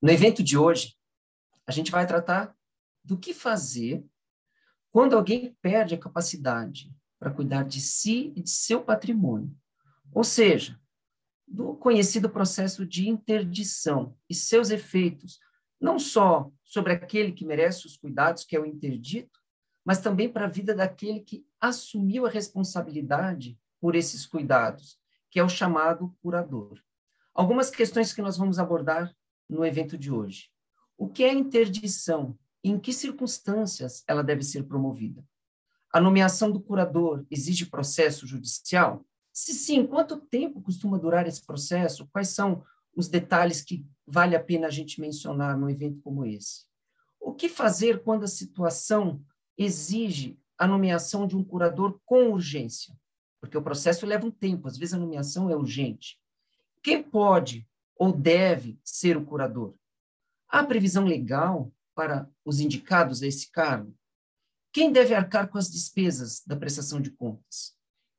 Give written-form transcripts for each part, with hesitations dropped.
No evento de hoje, a gente vai tratar do que fazer quando alguém perde a capacidade para cuidar de si e de seu patrimônio, ou seja, do conhecido processo de interdição e seus efeitos, não só sobre aquele que merece os cuidados, que é o interdito, mas também para a vida daquele que assumiu a responsabilidade por esses cuidados, que é o chamado curador. Algumas questões que nós vamos abordar no evento de hoje. O que é interdição? Em que circunstâncias ela deve ser promovida? A nomeação do curador exige processo judicial? Se sim, quanto tempo costuma durar esse processo? Quais são os detalhes que vale a pena a gente mencionar num evento como esse? O que fazer quando a situação exige a nomeação de um curador com urgência? Porque o processo leva um tempo, às vezes a nomeação é urgente. Quem pode ou deve ser o curador? Há previsão legal para os indicados a esse cargo? Quem deve arcar com as despesas da prestação de contas?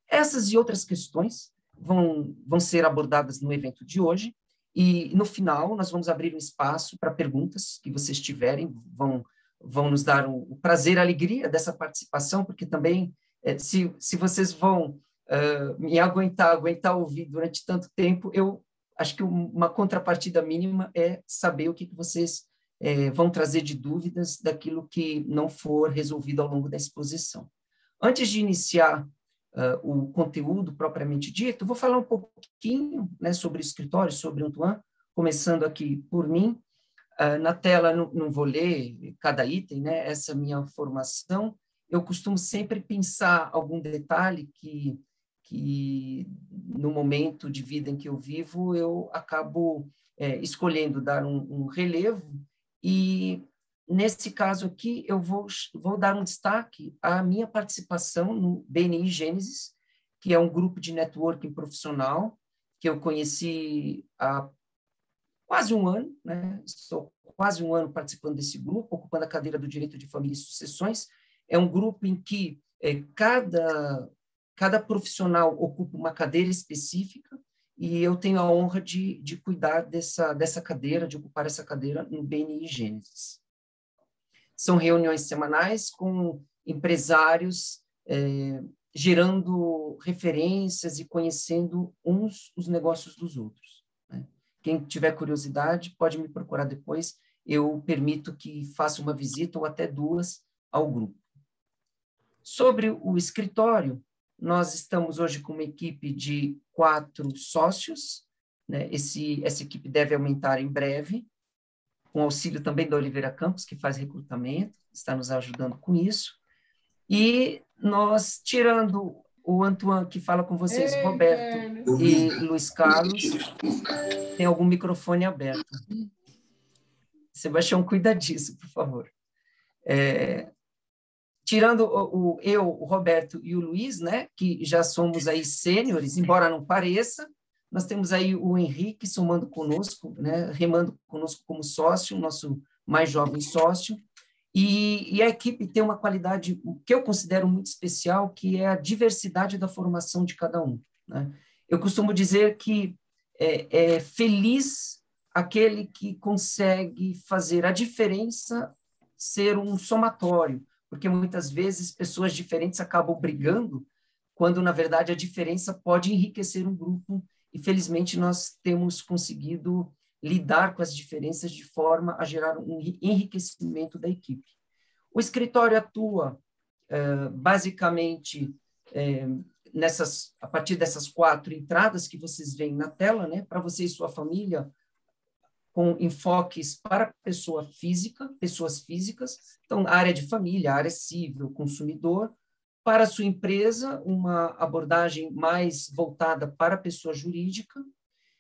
Essas e outras questões vão ser abordadas no evento de hoje, e no final nós vamos abrir um espaço para perguntas que vocês tiverem, vão nos dar o prazer, a alegria dessa participação, porque também, se vocês vão me aguentar ouvir durante tanto tempo, eu acho que uma contrapartida mínima é saber o que vocês vão trazer de dúvidas daquilo que não for resolvido ao longo da exposição. Antes de iniciar o conteúdo propriamente dito, vou falar um pouquinho, né, sobre o escritório, sobre o Antoine, começando aqui por mim. Na tela, não vou ler cada item, né, essa minha formação. Eu costumo sempre pensar algum detalhe que no momento de vida em que eu vivo, eu acabo escolhendo dar um relevo, e nesse caso aqui eu vou dar um destaque à minha participação no BNI Gênesis, que é um grupo de networking profissional que eu conheci há quase um ano, né? Estou quase um ano participando desse grupo, ocupando a cadeira do Direito de Família e Sucessões. É um grupo em que cada profissional ocupa uma cadeira específica, e eu tenho a honra de cuidar dessa cadeira, de ocupar essa cadeira no BNI Gênesis. São reuniões semanais com empresários, gerando referências e conhecendo os negócios dos outros, né? Quem tiver curiosidade pode me procurar depois, eu permito que faça uma visita ou até duas ao grupo. Sobre o escritório, nós estamos hoje com uma equipe de 4 sócios, né? Essa equipe deve aumentar em breve, com auxílio também da Oliveira Campos, que faz recrutamento, está nos ajudando com isso. E nós, tirando o Antoine, que fala com vocês, Roberto e Luiz Carlos, tem algum microfone aberto. Sebastião, cuida disso, por favor. Tirando eu, o Roberto e o Luiz, né, que já somos aí sêniores, embora não pareça, nós temos aí o Henrique somando conosco, né, remando conosco como sócio, nosso mais jovem sócio, e a equipe tem uma qualidade que eu considero muito especial, que é a diversidade da formação de cada um, né? Eu costumo dizer que é feliz aquele que consegue fazer a diferença ser um somatório, porque muitas vezes pessoas diferentes acabam brigando, quando, na verdade, a diferença pode enriquecer um grupo, e, felizmente, nós temos conseguido lidar com as diferenças de forma a gerar um enriquecimento da equipe. O escritório atua, basicamente, a partir dessas 4 entradas que vocês veem na tela, né, para você e sua família, com enfoques para pessoas físicas, então, área de família, área civil, consumidor. Para a sua empresa, uma abordagem mais voltada para a pessoa jurídica,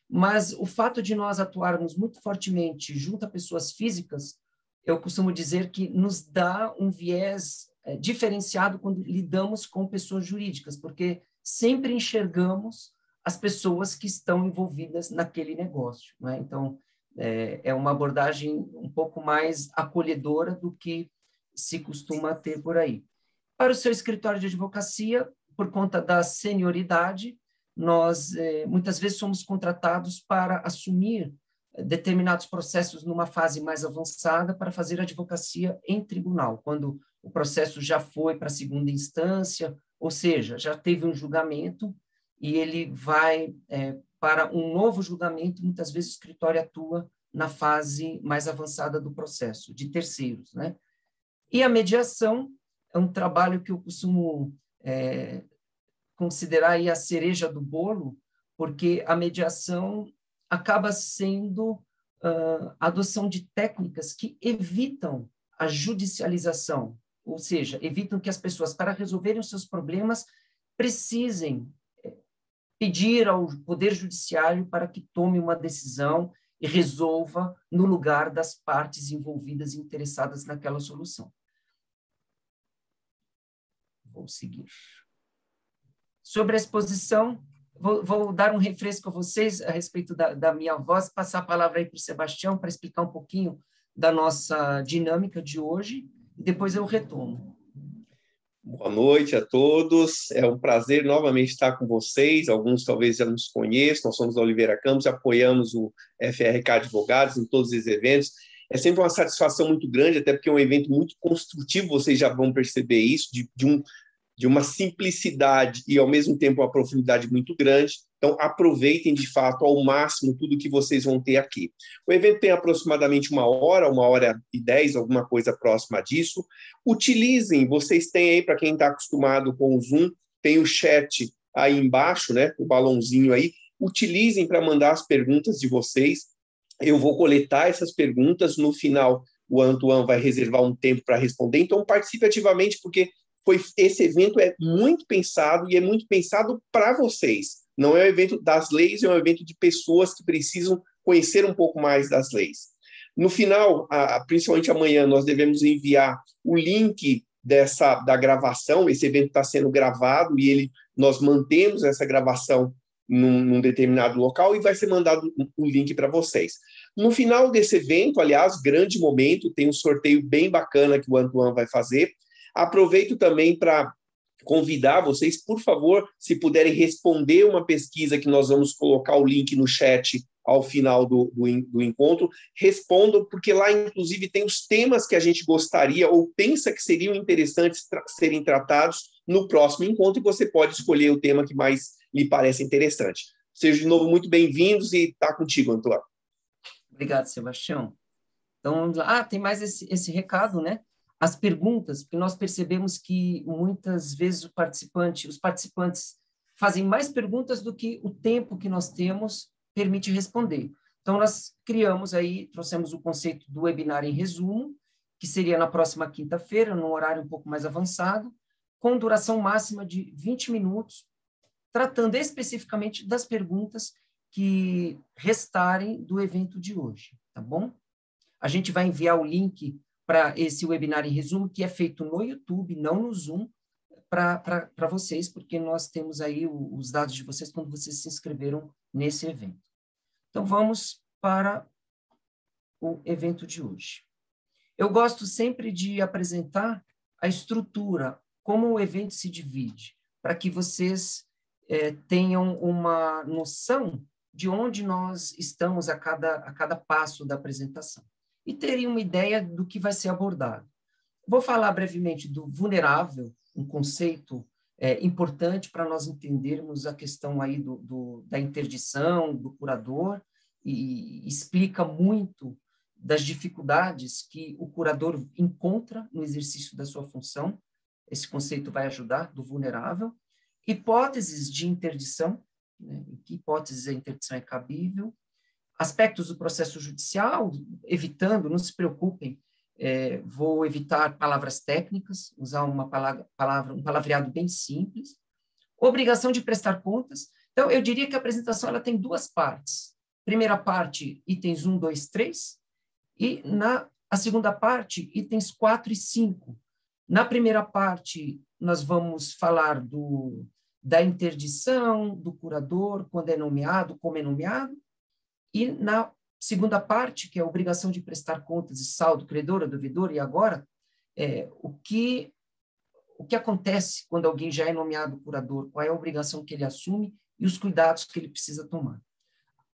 mas o fato de nós atuarmos muito fortemente junto a pessoas físicas, eu costumo dizer que nos dá um viés diferenciado quando lidamos com pessoas jurídicas, porque sempre enxergamos as pessoas que estão envolvidas naquele negócio, né? Então, é uma abordagem um pouco mais acolhedora do que se costuma ter por aí. Para o seu escritório de advocacia, por conta da senioridade, nós muitas vezes somos contratados para assumir determinados processos numa fase mais avançada para fazer advocacia em tribunal, quando o processo já foi para a segunda instância, ou seja, já teve um julgamento e ele vai para um novo julgamento, muitas vezes o escritório atua na fase mais avançada do processo, de terceiros, né? E a mediação é um trabalho que eu costumo considerar aí a cereja do bolo, porque a mediação acaba sendo a adoção de técnicas que evitam a judicialização, ou seja, evitam que as pessoas, para resolverem os seus problemas, precisem pedir ao Poder Judiciário para que tome uma decisão e resolva no lugar das partes envolvidas e interessadas naquela solução. Vou seguir. Sobre a exposição, vou dar um refresco a vocês a respeito da minha voz, passar a palavra aí para o Sebastião para explicar um pouquinho da nossa dinâmica de hoje, e depois eu retomo. Boa noite a todos, é um prazer novamente estar com vocês, alguns talvez já nos conheçam, nós somos da Oliveira Campos, apoiamos o FRK Advogados em todos os eventos, é sempre uma satisfação muito grande, até porque é um evento muito construtivo, vocês já vão perceber isso, de uma simplicidade e, ao mesmo tempo, uma profundidade muito grande. Então, aproveitem, de fato, ao máximo tudo que vocês vão ter aqui. O evento tem aproximadamente 1h10, alguma coisa próxima disso. Utilizem, vocês têm aí, para quem está acostumado com o Zoom, tem o chat aí embaixo, né, o balãozinho aí. Utilizem para mandar as perguntas de vocês. Eu vou coletar essas perguntas. No final, o Antoine vai reservar um tempo para responder. Então, participe ativamente, porque esse evento é muito pensado e é muito pensado para vocês. Não é um evento das leis, é um evento de pessoas que precisam conhecer um pouco mais das leis. No final, principalmente amanhã, nós devemos enviar o link da gravação. Esse evento está sendo gravado e nós mantemos essa gravação num determinado local e vai ser mandado um link para vocês. No final desse evento, aliás, grande momento, tem um sorteio bem bacana que o Antoine vai fazer. Aproveito também para convidar vocês, por favor, se puderem responder uma pesquisa que nós vamos colocar o link no chat ao final do encontro, respondam, porque lá, inclusive, tem os temas que a gente gostaria ou pensa que seriam interessantes serem tratados no próximo encontro, e você pode escolher o tema que mais lhe parece interessante. Sejam, de novo, muito bem-vindos e está contigo, Antônio. Obrigado, Sebastião. Então, vamos lá. Tem mais esse recado, né? As perguntas, porque nós percebemos que muitas vezes os participantes fazem mais perguntas do que o tempo que nós temos permite responder. Então, nós trouxemos o conceito do webinar em resumo, que seria na próxima quinta-feira, num horário um pouco mais avançado, com duração máxima de 20 minutos, tratando especificamente das perguntas que restarem do evento de hoje, tá bom? A gente vai enviar o link para esse webinar em resumo, que é feito no YouTube, não no Zoom, para vocês, porque nós temos aí os dados de vocês quando vocês se inscreveram nesse evento. Então, vamos para o evento de hoje. Eu gosto sempre de apresentar a estrutura, como o evento se divide, para que vocês tenham uma noção de onde nós estamos a cada passo da apresentação e terem uma ideia do que vai ser abordado. Vou falar brevemente do vulnerável, um conceito importante para nós entendermos a questão aí da interdição, do curador, e explica muito das dificuldades que o curador encontra no exercício da sua função. Esse conceito vai ajudar, do vulnerável. Hipóteses de interdição, né? Em que hipóteses a interdição é cabível. Aspectos do processo judicial, evitando, não se preocupem, vou evitar palavras técnicas, usar um palavreado bem simples. Obrigação de prestar contas. Então, eu diria que a apresentação ela tem duas partes. Primeira parte, itens 1, 2, 3, e a segunda parte, itens 4 e 5. Na primeira parte, nós vamos falar da interdição, do curador, quando é nomeado, como é nomeado, e na segunda parte, que é a obrigação de prestar contas de saldo, credor, devedor, e agora, o que acontece quando alguém já é nomeado curador, qual é a obrigação que ele assume e os cuidados que ele precisa tomar.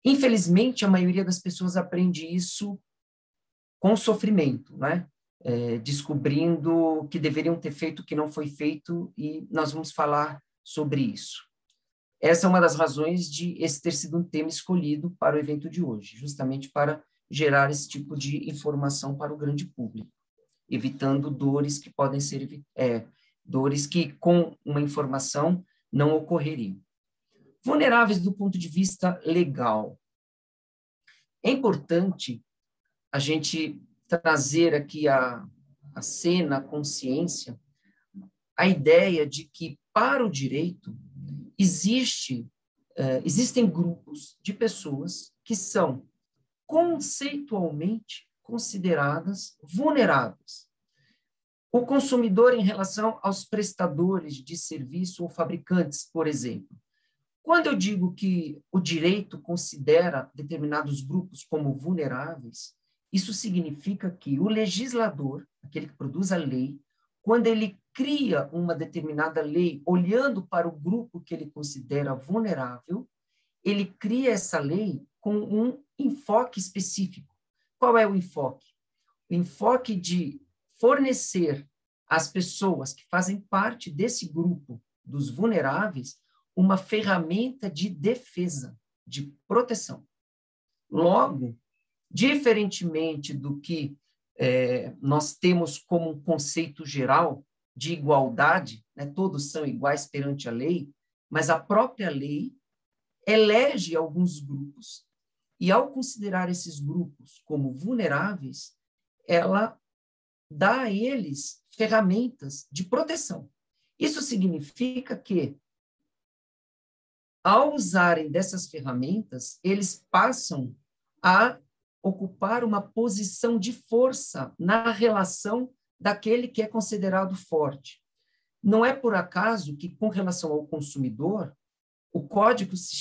Infelizmente, a maioria das pessoas aprende isso com sofrimento, né? Descobrindo que deveriam ter feito o que não foi feito, e nós vamos falar sobre isso. Essa é uma das razões de esse ter sido um tema escolhido para o evento de hoje, justamente para gerar esse tipo de informação para o grande público, evitando dores que podem ser dores que com uma informação não ocorreriam. Vulneráveis do ponto de vista legal. É importante a gente trazer aqui a cena, a consciência, a ideia de que, para o direito, existem grupos de pessoas que são conceitualmente consideradas vulneráveis. O consumidor em relação aos prestadores de serviço ou fabricantes, por exemplo. Quando eu digo que o direito considera determinados grupos como vulneráveis, isso significa que o legislador, aquele que produz a lei, quando ele cria uma determinada lei olhando para o grupo que ele considera vulnerável, ele cria essa lei com um enfoque específico. Qual é o enfoque? O enfoque de fornecer às pessoas que fazem parte desse grupo dos vulneráveis uma ferramenta de defesa, de proteção. Logo, diferentemente do que nós temos como um conceito geral de igualdade, né, todos são iguais perante a lei, mas a própria lei elege alguns grupos, e ao considerar esses grupos como vulneráveis, ela dá a eles ferramentas de proteção. Isso significa que, ao usarem dessas ferramentas, eles passam a ocupar uma posição de força na relação daquele que é considerado forte. Não é por acaso que, com relação ao consumidor, o código se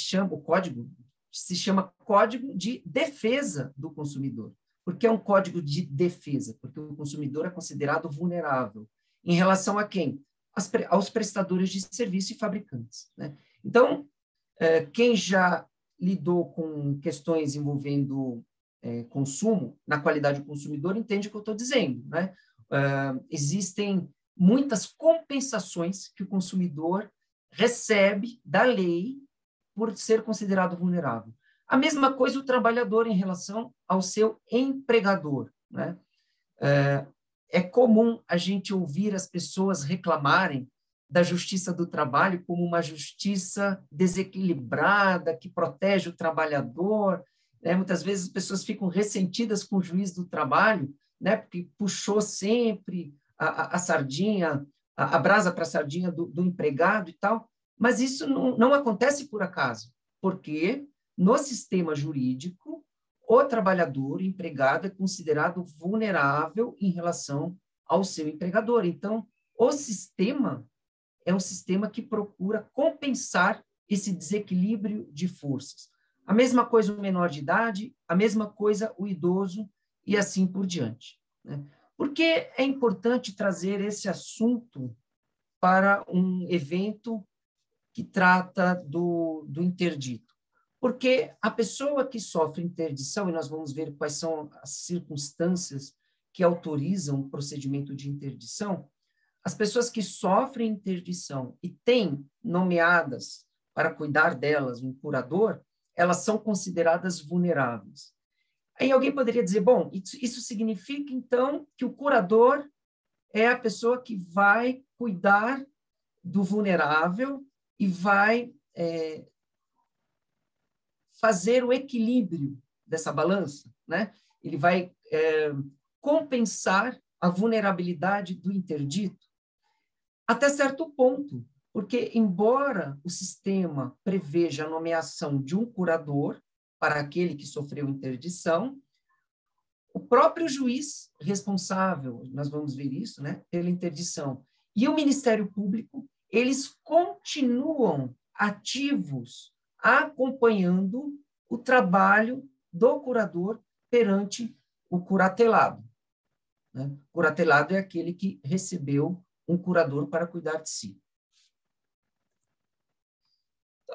chama Código de Defesa do Consumidor. Por que é um código de defesa? Porque o consumidor é considerado vulnerável. Em relação a quem? Aos prestadores de serviço e fabricantes, né? Então, quem já lidou com questões envolvendo consumo, na qualidade do consumidor, entende o que eu estou dizendo, né? Existem muitas compensações que o consumidor recebe da lei por ser considerado vulnerável. A mesma coisa o trabalhador em relação ao seu empregador, né? É comum a gente ouvir as pessoas reclamarem da justiça do trabalho como uma justiça desequilibrada, que protege o trabalhador, né? Muitas vezes as pessoas ficam ressentidas com o juiz do trabalho, né? Porque puxou sempre a sardinha, a brasa para a sardinha do empregado e tal, mas isso não acontece por acaso, porque no sistema jurídico, o trabalhador, o empregado, é considerado vulnerável em relação ao seu empregador. Então, o sistema é um sistema que procura compensar esse desequilíbrio de forças. A mesma coisa o menor de idade, a mesma coisa o idoso e assim por diante, né? Por que é importante trazer esse assunto para um evento que trata do interdito? Porque a pessoa que sofre interdição, e nós vamos ver quais são as circunstâncias que autorizam o procedimento de interdição, as pessoas que sofrem interdição e têm nomeadas para cuidar delas um curador, elas são consideradas vulneráveis. Aí alguém poderia dizer, bom, isso significa, então, que o curador é a pessoa que vai cuidar do vulnerável e vai fazer o equilíbrio dessa balança, né? Ele vai compensar a vulnerabilidade do interdito até certo ponto, porque, embora o sistema preveja a nomeação de um curador para aquele que sofreu interdição, o próprio juiz responsável, nós vamos ver isso, né, pela interdição, e o Ministério Público, eles continuam ativos, acompanhando o trabalho do curador perante o curatelado, né? O curatelado é aquele que recebeu um curador para cuidar de si.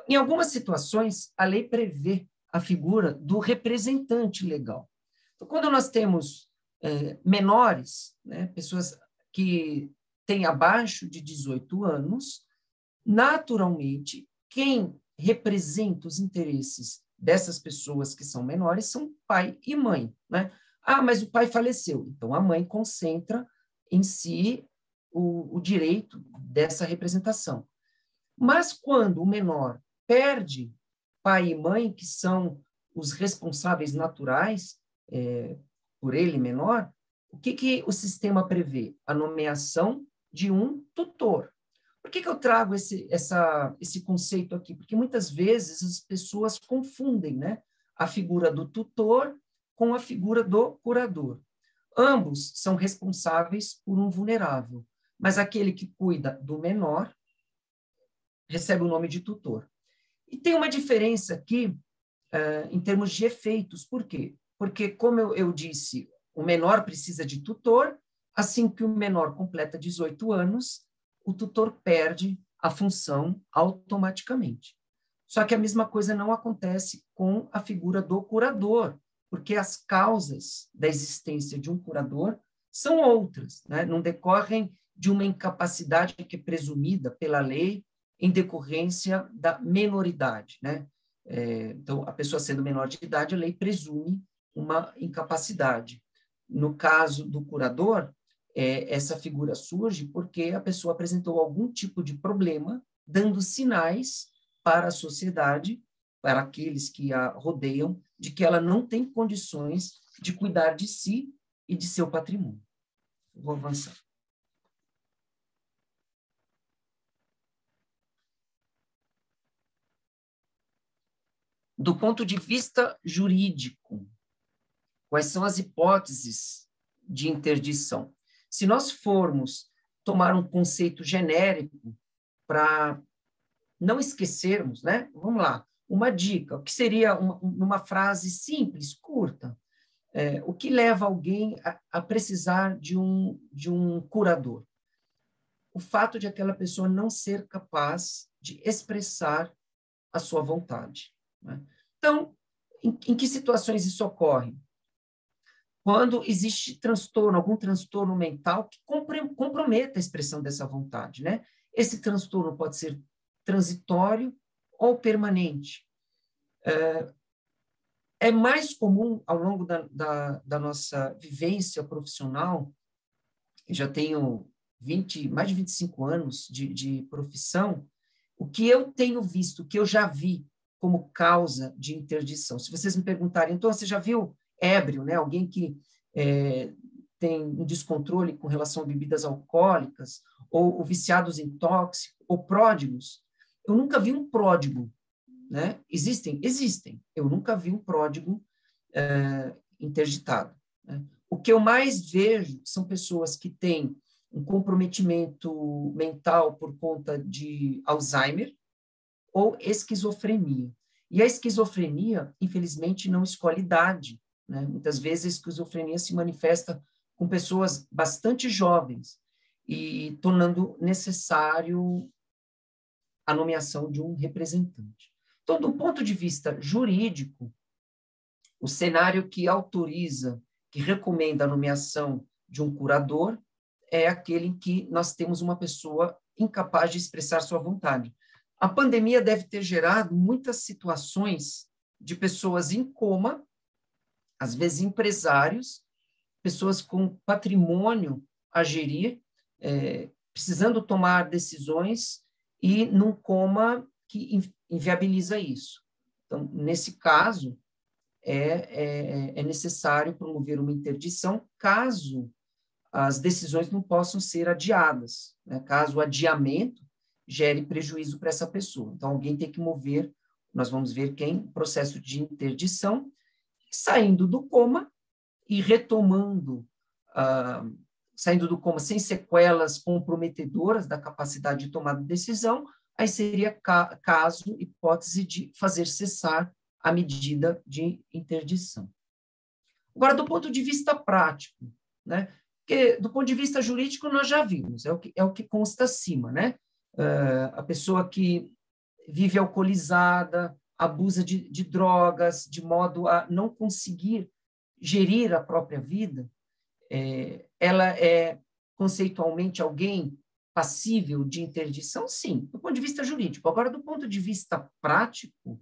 Em algumas situações, a lei prevê a figura do representante legal. Então, quando nós temos menores, né, pessoas que têm abaixo de 18 anos, naturalmente, quem representa os interesses dessas pessoas que são menores são pai e mãe, né? Ah, mas o pai faleceu. Então, a mãe concentra em si o direito dessa representação. Mas quando o menor perde pai e mãe, que são os responsáveis naturais por ele menor, o que o sistema prevê? A nomeação de um tutor. Por que eu trago esse conceito aqui? Porque muitas vezes as pessoas confundem, né, a figura do tutor com a figura do curador. Ambos são responsáveis por um vulnerável, mas aquele que cuida do menor recebe o nome de tutor. E tem uma diferença aqui em termos de efeitos. Por quê? Porque, como eu disse, o menor precisa de tutor, assim que o menor completa 18 anos, o tutor perde a função automaticamente. Só que a mesma coisa não acontece com a figura do curador, porque as causas da existência de um curador são outras, né? Não decorrem de uma incapacidade que é presumida pela lei em decorrência da menoridade, né? Então, a pessoa sendo menor de idade, a lei presume uma incapacidade. No caso do curador, essa figura surge porque a pessoa apresentou algum tipo de problema, dando sinais para a sociedade, para aqueles que a rodeiam, de que ela não tem condições de cuidar de si e de seu patrimônio. Vou avançar. Do ponto de vista jurídico, quais são as hipóteses de interdição? Se nós formos tomar um conceito genérico para não esquecermos, né? Vamos lá, uma dica, o que seria uma frase simples, curta? O que leva alguém a precisar de um curador? O fato de aquela pessoa não ser capaz de expressar a sua vontade, né? Então, em que situações isso ocorre? Quando existe transtorno, algum transtorno mental que comprometa a expressão dessa vontade, né? Esse transtorno pode ser transitório ou permanente. É mais comum, ao longo da nossa vivência profissional, eu já tenho mais de 25 anos de profissão, o que eu tenho visto, o que eu já vi como causa de interdição. Se vocês me perguntarem, então, você já viu ébrio, né? Alguém que tem um descontrole com relação a bebidas alcoólicas, ou viciados em tóxico, ou pródigos? Eu nunca vi um pródigo, né? Existem? Existem. Eu nunca vi um pródigo interditado, né? O que eu mais vejo são pessoas que têm um comprometimento mental por conta de Alzheimer ou esquizofrenia. E a esquizofrenia, infelizmente, não escolhe idade, né? Muitas vezes a esquizofrenia se manifesta com pessoas bastante jovens e tornando necessário a nomeação de um representante. Então, do ponto de vista jurídico, o cenário que autoriza, que recomenda a nomeação de um curador é aquele em que nós temos uma pessoa incapaz de expressar sua vontade. A pandemia deve ter gerado muitas situações de pessoas em coma, às vezes empresários, pessoas com patrimônio a gerir, precisando tomar decisões e num coma que inviabiliza isso. Então, nesse caso, é necessário promover uma interdição caso as decisões não possam ser adiadas, né? Caso o adiamento gere prejuízo para essa pessoa. Então, alguém tem que mover, nós vamos ver quem, processo de interdição, saindo do coma e retomando, saindo do coma sem sequelas comprometedoras da capacidade de tomada de decisão, aí seria caso, hipótese de fazer cessar a medida de interdição. Agora, do ponto de vista prático, né? Porque, do ponto de vista jurídico, nós já vimos, é o que consta acima, né? A pessoa que vive alcoolizada, abusa de drogas, de modo a não conseguir gerir a própria vida, ela é conceitualmente alguém passível de interdição? Sim, do ponto de vista jurídico. Agora, do ponto de vista prático,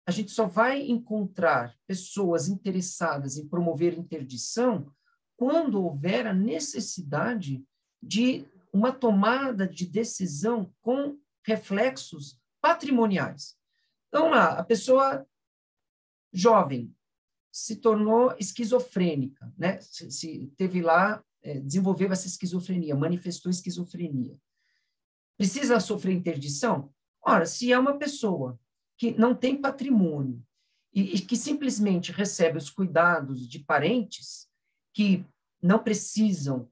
a gente só vai encontrar pessoas interessadas em promover interdição quando houver a necessidade de uma tomada de decisão com reflexos patrimoniais. Então, lá, a pessoa jovem se tornou esquizofrênica, né? Teve lá, desenvolveu essa esquizofrenia, manifestou esquizofrenia. Precisa sofrer interdição? Ora, se é uma pessoa que não tem patrimônio e que simplesmente recebe os cuidados de parentes que não precisam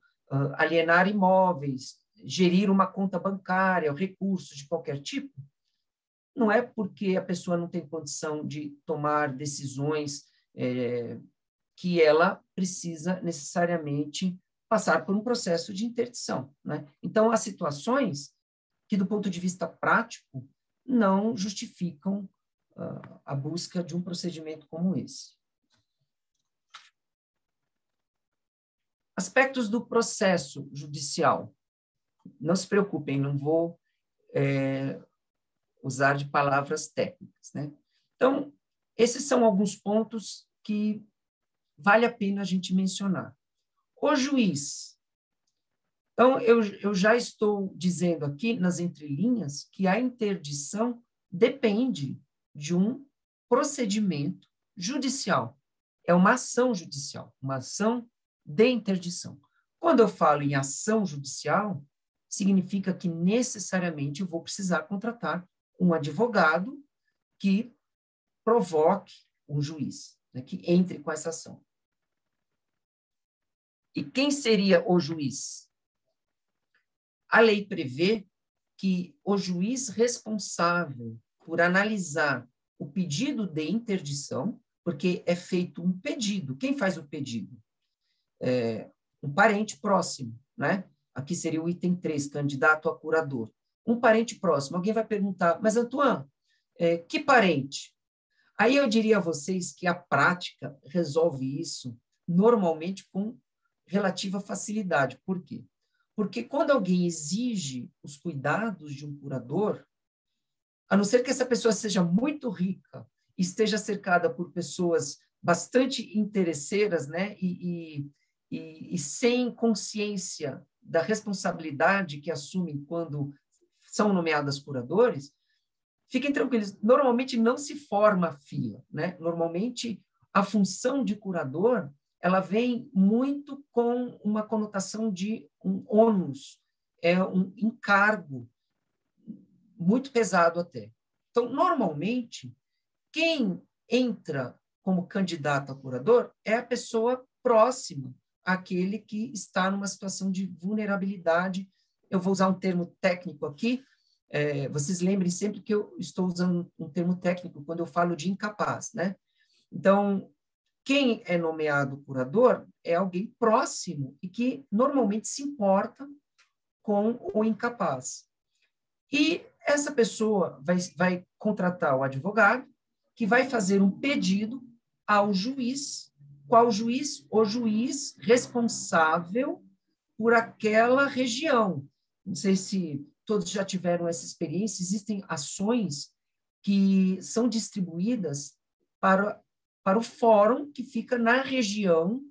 alienar imóveis, gerir uma conta bancária, recursos de qualquer tipo, não é porque a pessoa não tem condição de tomar decisões que ela precisa necessariamente passar por um processo de interdição, né? Então, há situações que, do ponto de vista prático, não justificam a busca de um procedimento como esse. Aspectos do processo judicial. Não se preocupem, não vou usar de palavras técnicas, né? Então, esses são alguns pontos que vale a pena a gente mencionar. O juiz. Então, eu já estou dizendo aqui, nas entrelinhas, que a interdição depende de um procedimento judicial. É uma ação judicial, uma ação de interdição. Quando eu falo em ação judicial, significa que necessariamente eu vou precisar contratar um advogado que provoque um juiz, né, que entre com essa ação. E quem seria o juiz? A lei prevê que o juiz responsável por analisar o pedido de interdição, porque é feito um pedido. Quem faz o pedido? Um parente próximo, né? Aqui seria o item 3, candidato a curador. Um parente próximo. Alguém vai perguntar, mas, Antoine, que parente? Aí eu diria a vocês que a prática resolve isso normalmente com relativa facilidade. Por quê? Porque quando alguém exige os cuidados de um curador, a não ser que essa pessoa seja muito rica e esteja cercada por pessoas bastante interesseiras, né, e sem consciência da responsabilidade que assumem quando são nomeadas curadores, fiquem tranquilos, normalmente não se forma fila, né? Normalmente a função de curador, ela vem muito com uma conotação de um ônus, um encargo muito pesado até. Então, normalmente, quem entra como candidato a curador é a pessoa próxima àquele que está numa situação de vulnerabilidade. Eu vou usar um termo técnico aqui, vocês lembrem sempre que eu estou usando um termo técnico quando eu falo de incapaz, né? Então, quem é nomeado curador é alguém próximo e que normalmente se importa com o incapaz. E essa pessoa vai contratar o advogado, que vai fazer um pedido ao juiz. Qual juiz? O juiz responsável por aquela região. Não sei se todos já tiveram essa experiência, existem ações que são distribuídas para o fórum que fica na região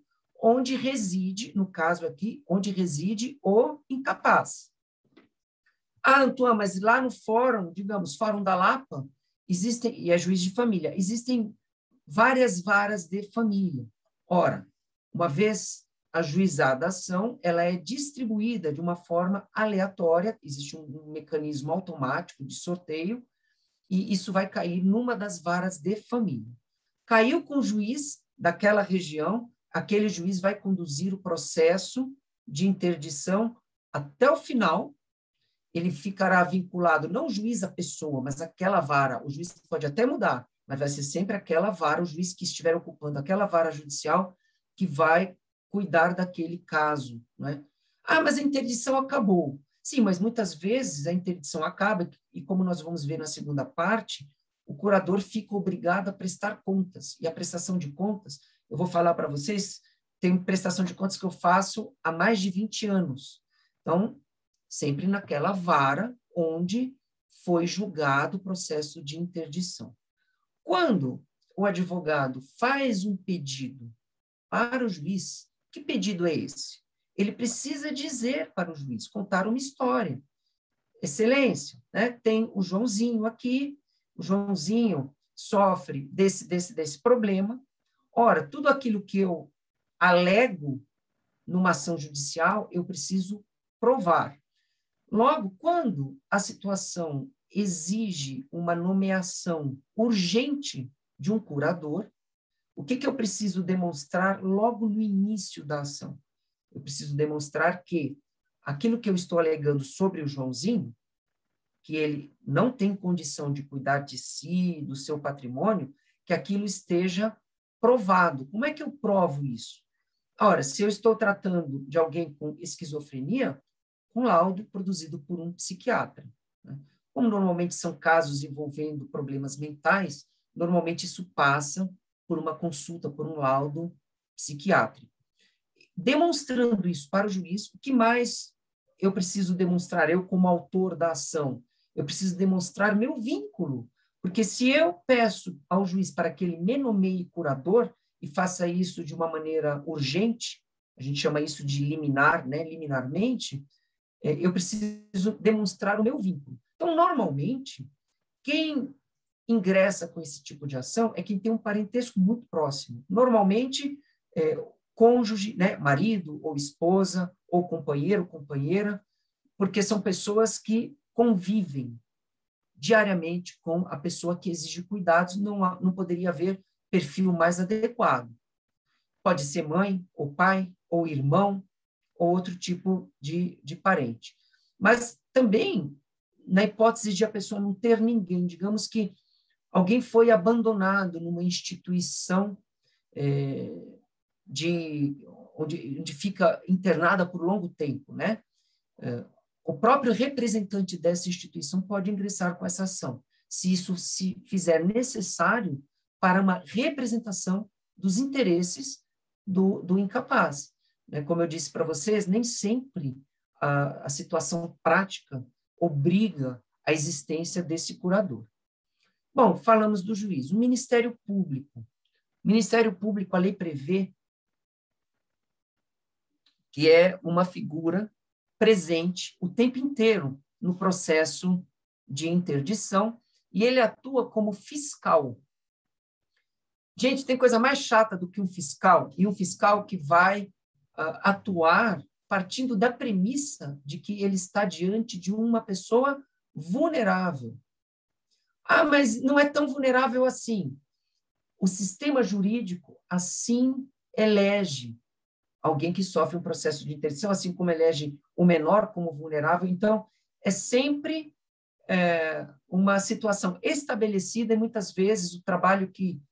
onde reside, no caso aqui, onde reside o incapaz. Ah, Antoine, mas lá no fórum, digamos, Fórum da Lapa, existem, e é juiz de família, existem várias varas de família. Ora, uma vez ajuizada a ação, ela é distribuída de uma forma aleatória, existe um mecanismo automático de sorteio, e isso vai cair numa das varas de família. Caiu com o juiz daquela região, aquele juiz vai conduzir o processo de interdição até o final. Ele ficará vinculado, não o juiz à pessoa, mas aquela vara. O juiz pode até mudar, mas vai ser sempre aquela vara, o juiz que estiver ocupando aquela vara judicial que vai cuidar daquele caso, né? Ah, mas a interdição acabou. Sim, mas muitas vezes a interdição acaba, e como nós vamos ver na segunda parte, o curador fica obrigado a prestar contas. E a prestação de contas, eu vou falar para vocês, tem prestação de contas que eu faço há mais de 20 anos. Então, sempre naquela vara onde foi julgado o processo de interdição. Quando o advogado faz um pedido para o juiz, que pedido é esse? Ele precisa dizer para o juiz, contar uma história. Excelência, né? Tem o Joãozinho aqui, o Joãozinho sofre desse problema. Ora, tudo aquilo que eu alego numa ação judicial, eu preciso provar. Logo, quando a situação exige uma nomeação urgente de um curador, o que eu preciso demonstrar logo no início da ação? Eu preciso demonstrar que aquilo que eu estou alegando sobre o Joãozinho, que ele não tem condição de cuidar de si, do seu patrimônio, que aquilo esteja provado. Como é que eu provo isso? Ora, se eu estou tratando de alguém com esquizofrenia, um laudo produzido por um psiquiatra, né? Como normalmente são casos envolvendo problemas mentais, normalmente isso passa por uma consulta, por um laudo psiquiátrico. Demonstrando isso para o juiz, o que mais eu preciso demonstrar, eu como autor da ação? Eu preciso demonstrar meu vínculo, porque se eu peço ao juiz para que ele me nomeie curador e faça isso de uma maneira urgente, a gente chama isso de liminar, né, liminarmente, eu preciso demonstrar o meu vínculo. Então, normalmente, quem ingressa com esse tipo de ação é quem tem um parentesco muito próximo. Normalmente, cônjuge, né, marido ou esposa, ou companheiro, companheira, porque são pessoas que convivem diariamente com a pessoa que exige cuidados, não poderia haver perfil mais adequado. Pode ser mãe, ou pai, ou irmão, ou outro tipo de parente. Mas também, na hipótese de a pessoa não ter ninguém, digamos que alguém foi abandonado numa instituição onde fica internada por longo tempo, né? O próprio representante dessa instituição pode ingressar com essa ação, se isso se fizer necessário para uma representação dos interesses do incapaz. Como eu disse para vocês, nem sempre a situação prática obriga a existência desse curador. Bom, falamos do juiz. O Ministério Público. O Ministério Público, a lei prevê que é uma figura presente o tempo inteiro no processo de interdição, e ele atua como fiscal. Gente, tem coisa mais chata do que um fiscal, e um fiscal que vai atuar partindo da premissa de que ele está diante de uma pessoa vulnerável. Ah, mas não é tão vulnerável assim. O sistema jurídico assim elege alguém que sofre um processo de interdição, assim como elege o menor como vulnerável. Então, é sempre uma situação estabelecida, e muitas vezes o trabalho que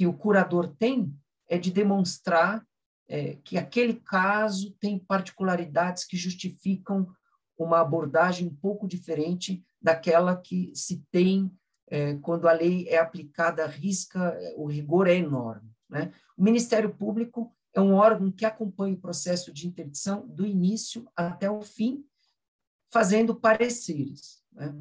o curador tem é de demonstrar que aquele caso tem particularidades que justificam uma abordagem um pouco diferente daquela que se tem quando a lei é aplicada à risca, o rigor é enorme, né? O Ministério Público é um órgão que acompanha o processo de interdição do início até o fim, fazendo pareceres, né?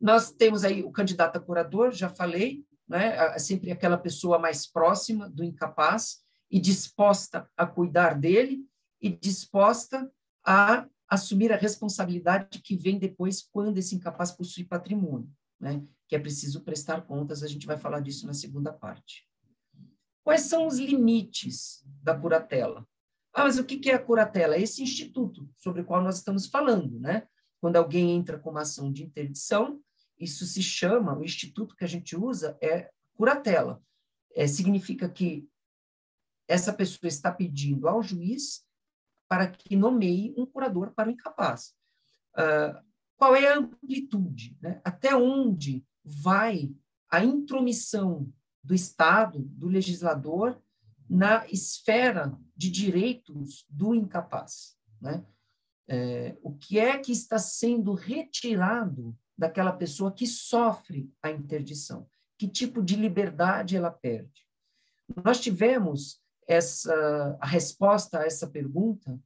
Nós temos aí o candidato a curador, já falei, né? Sempre aquela pessoa mais próxima do incapaz e disposta a cuidar dele e disposta a assumir a responsabilidade que vem depois quando esse incapaz possui patrimônio, né? Que é preciso prestar contas, a gente vai falar disso na segunda parte. Quais são os limites da curatela? Ah, mas o que é a curatela? É esse instituto sobre o qual nós estamos falando, né? Quando alguém entra com uma ação de interdição, isso se chama, o instituto que a gente usa é curatela. Significa que essa pessoa está pedindo ao juiz para que nomeie um curador para o incapaz. Qual é a amplitude, né? Até onde vai a intromissão do Estado, do legislador, na esfera de direitos do incapaz, né? o que é que está sendo retirado daquela pessoa que sofre a interdição? Que tipo de liberdade ela perde? Nós tivemos a resposta a essa pergunta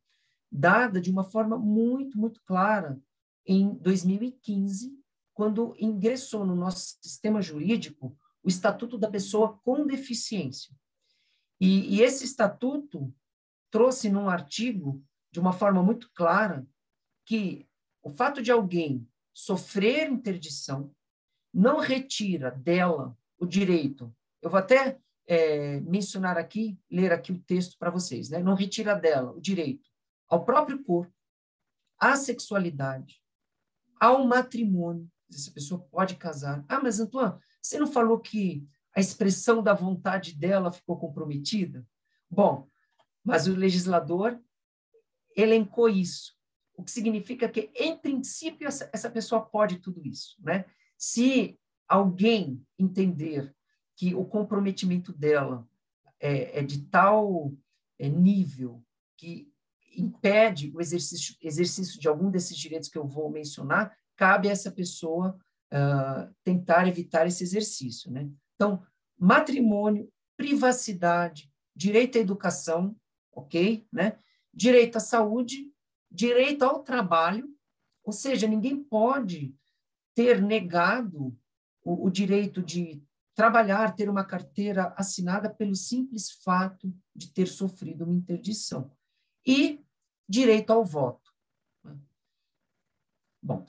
dada de uma forma muito, muito clara em 2015, quando ingressou no nosso sistema jurídico o Estatuto da Pessoa com Deficiência. E esse estatuto trouxe num artigo, de uma forma muito clara, que o fato de alguém sofrer interdição não retira dela o direito. Eu vou até mencionar aqui, ler aqui o texto para vocês, né? Não retira dela o direito ao próprio corpo, à sexualidade, ao matrimônio. Essa pessoa pode casar. Ah, mas Antoine, você não falou que a expressão da vontade dela ficou comprometida? Bom, mas o legislador elencou isso, o que significa que, em princípio, essa pessoa pode tudo isso, né? Se alguém entender que o comprometimento dela é de tal nível que impede o exercício de algum desses direitos que eu vou mencionar, cabe a essa pessoa tentar evitar esse exercício, né? Então, matrimônio, privacidade, direito à educação, ok? Né? Direito à saúde, direito ao trabalho, ou seja, ninguém pode ter negado o direito de trabalhar, ter uma carteira assinada pelo simples fato de ter sofrido uma interdição. E direito ao voto. Bom,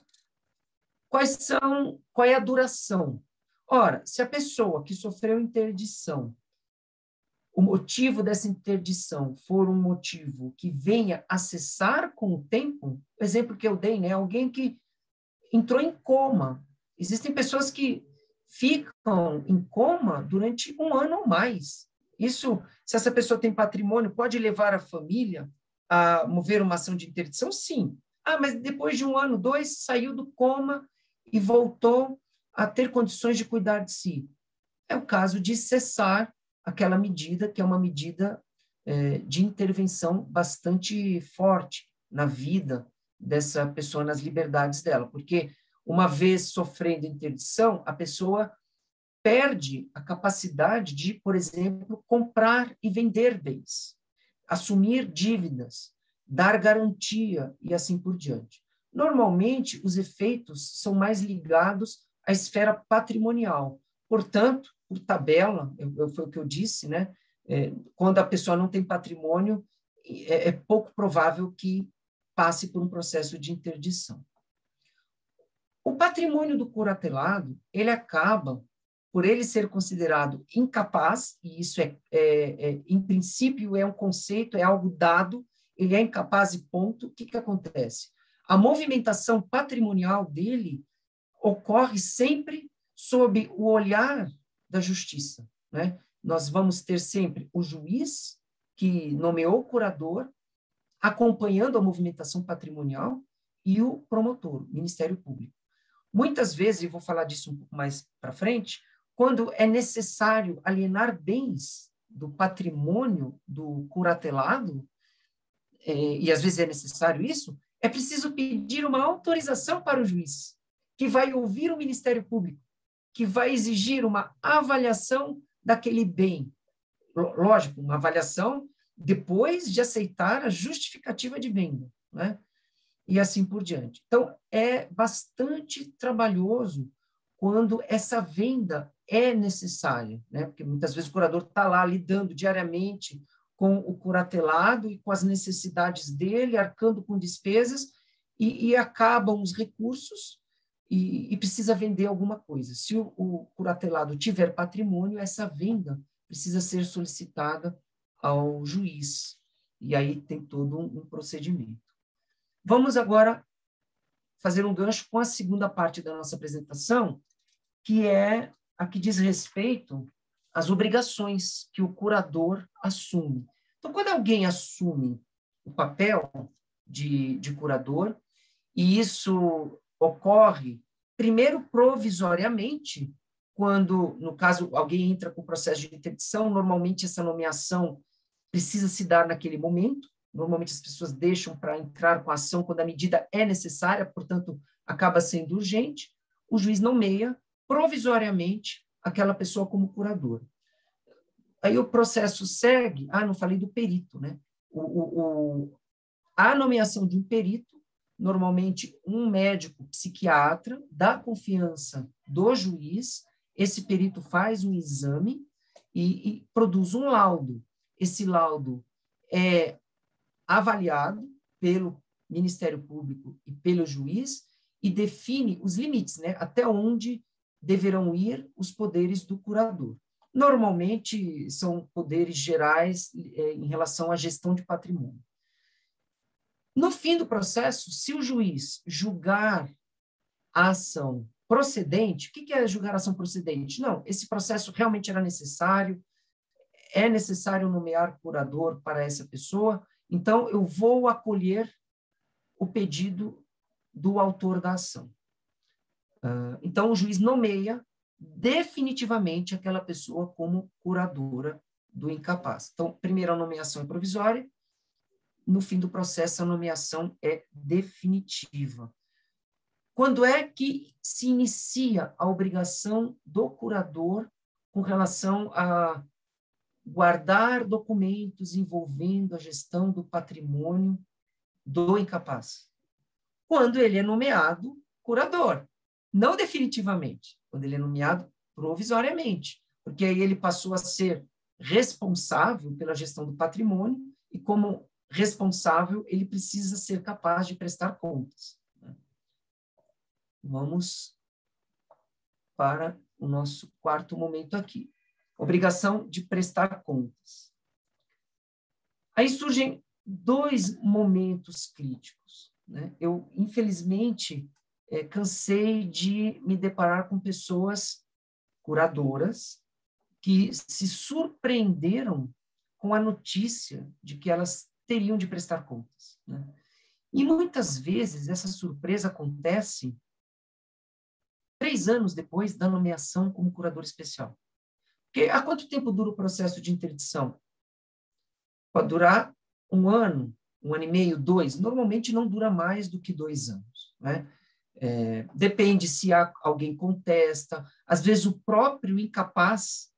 qual é a duração? Ora, se a pessoa que sofreu interdição, o motivo dessa interdição for um motivo que venha a cessar com o tempo, o exemplo que eu dei, né? Alguém que entrou em coma. Existem pessoas que ficam em coma durante 1 ano ou mais. Isso, se essa pessoa tem patrimônio, pode levar a família a mover uma ação de interdição? Sim. Ah, mas depois de 1 ano, 2, saiu do coma e voltou a ter condições de cuidar de si. É o caso de cessar aquela medida, que é uma medida de intervenção bastante forte na vida dessa pessoa, nas liberdades dela, porque uma vez sofrendo interdição, a pessoa perde a capacidade de, por exemplo, comprar e vender bens, assumir dívidas, dar garantia e assim por diante. Normalmente, os efeitos são mais ligados à esfera patrimonial. Portanto, por tabela, foi o que eu disse, né? Quando a pessoa não tem patrimônio, é pouco provável que passe por um processo de interdição. O patrimônio do curatelado, ele acaba, por ele ser considerado incapaz, e isso em princípio é um conceito, é algo dado, ele é incapaz e ponto, o que acontece? A movimentação patrimonial dele ocorre sempre sob o olhar da justiça, né? Nós vamos ter sempre o juiz que nomeou o curador, acompanhando a movimentação patrimonial, e o promotor, o Ministério Público. Muitas vezes, e vou falar disso um pouco mais para frente, quando é necessário alienar bens do patrimônio do curatelado, e às vezes é necessário isso, é preciso pedir uma autorização para o juiz, que vai ouvir o Ministério Público, que vai exigir uma avaliação daquele bem. Lógico, uma avaliação depois de aceitar a justificativa de venda, né? E assim por diante. Então, é bastante trabalhoso quando essa venda é necessária, né? Porque muitas vezes o curador está lá lidando diariamente com o curatelado e com as necessidades dele, arcando com despesas, e acabam os recursos e precisa vender alguma coisa. Se o curatelado tiver patrimônio, essa venda precisa ser solicitada ao juiz. E aí tem todo um procedimento. Vamos agora fazer um gancho com a segunda parte da nossa apresentação, que é a que diz respeito às obrigações que o curador assume. Então, quando alguém assume o papel de curador, e isso ocorre, primeiro, provisoriamente, quando, no caso, alguém entra com o processo de interdição, normalmente essa nomeação precisa se dar naquele momento, normalmente as pessoas deixam para entrar com a ação quando a medida é necessária, portanto, acaba sendo urgente, o juiz nomeia provisoriamente aquela pessoa como curador. Aí o processo segue, não falei do perito, né? A nomeação de um perito, normalmente um médico psiquiatra, da confiança do juiz, esse perito faz um exame e produz um laudo. Esse laudo é avaliado pelo Ministério Público e pelo juiz e define os limites, né? Até onde deverão ir os poderes do curador. Normalmente, são poderes gerais em relação à gestão de patrimônio. No fim do processo, se o juiz julgar a ação procedente, o que é julgar a ação procedente? Não, esse processo realmente era necessário, é necessário nomear curador para essa pessoa, então eu vou acolher o pedido do autor da ação. Então, o juiz nomeia definitivamente aquela pessoa como curadora do incapaz. Então, primeiro a nomeação é provisória, no fim do processo a nomeação é definitiva. Quando é que se inicia a obrigação do curador com relação a guardar documentos envolvendo a gestão do patrimônio do incapaz? Quando ele é nomeado curador. Não definitivamente, quando ele é nomeado provisoriamente, porque aí ele passou a ser responsável pela gestão do patrimônio e, como responsável, ele precisa ser capaz de prestar contas. Vamos para o nosso quarto momento aqui. Obrigação de prestar contas. Aí surgem dois momentos críticos, né? Eu, infelizmente, cansei de me deparar com pessoas curadoras que se surpreenderam com a notícia de que elas teriam de prestar contas, né? E muitas vezes essa surpresa acontece 3 anos depois da nomeação como curador especial. Porque há quanto tempo dura o processo de interdição? Pode durar 1 ano, 1 ano e meio, 2. Normalmente não dura mais do que 2 anos, né? Depende se alguém contesta, às vezes o próprio incapaz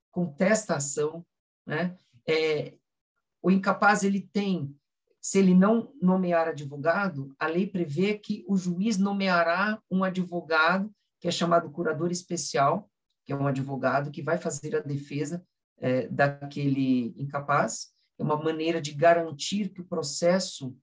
contesta a ação, né? O incapaz, ele tem, se ele não nomear advogado, a lei prevê que o juiz nomeará um advogado, que é chamado curador especial, que é um advogado que vai fazer a defesa daquele incapaz. É uma maneira de garantir que o processo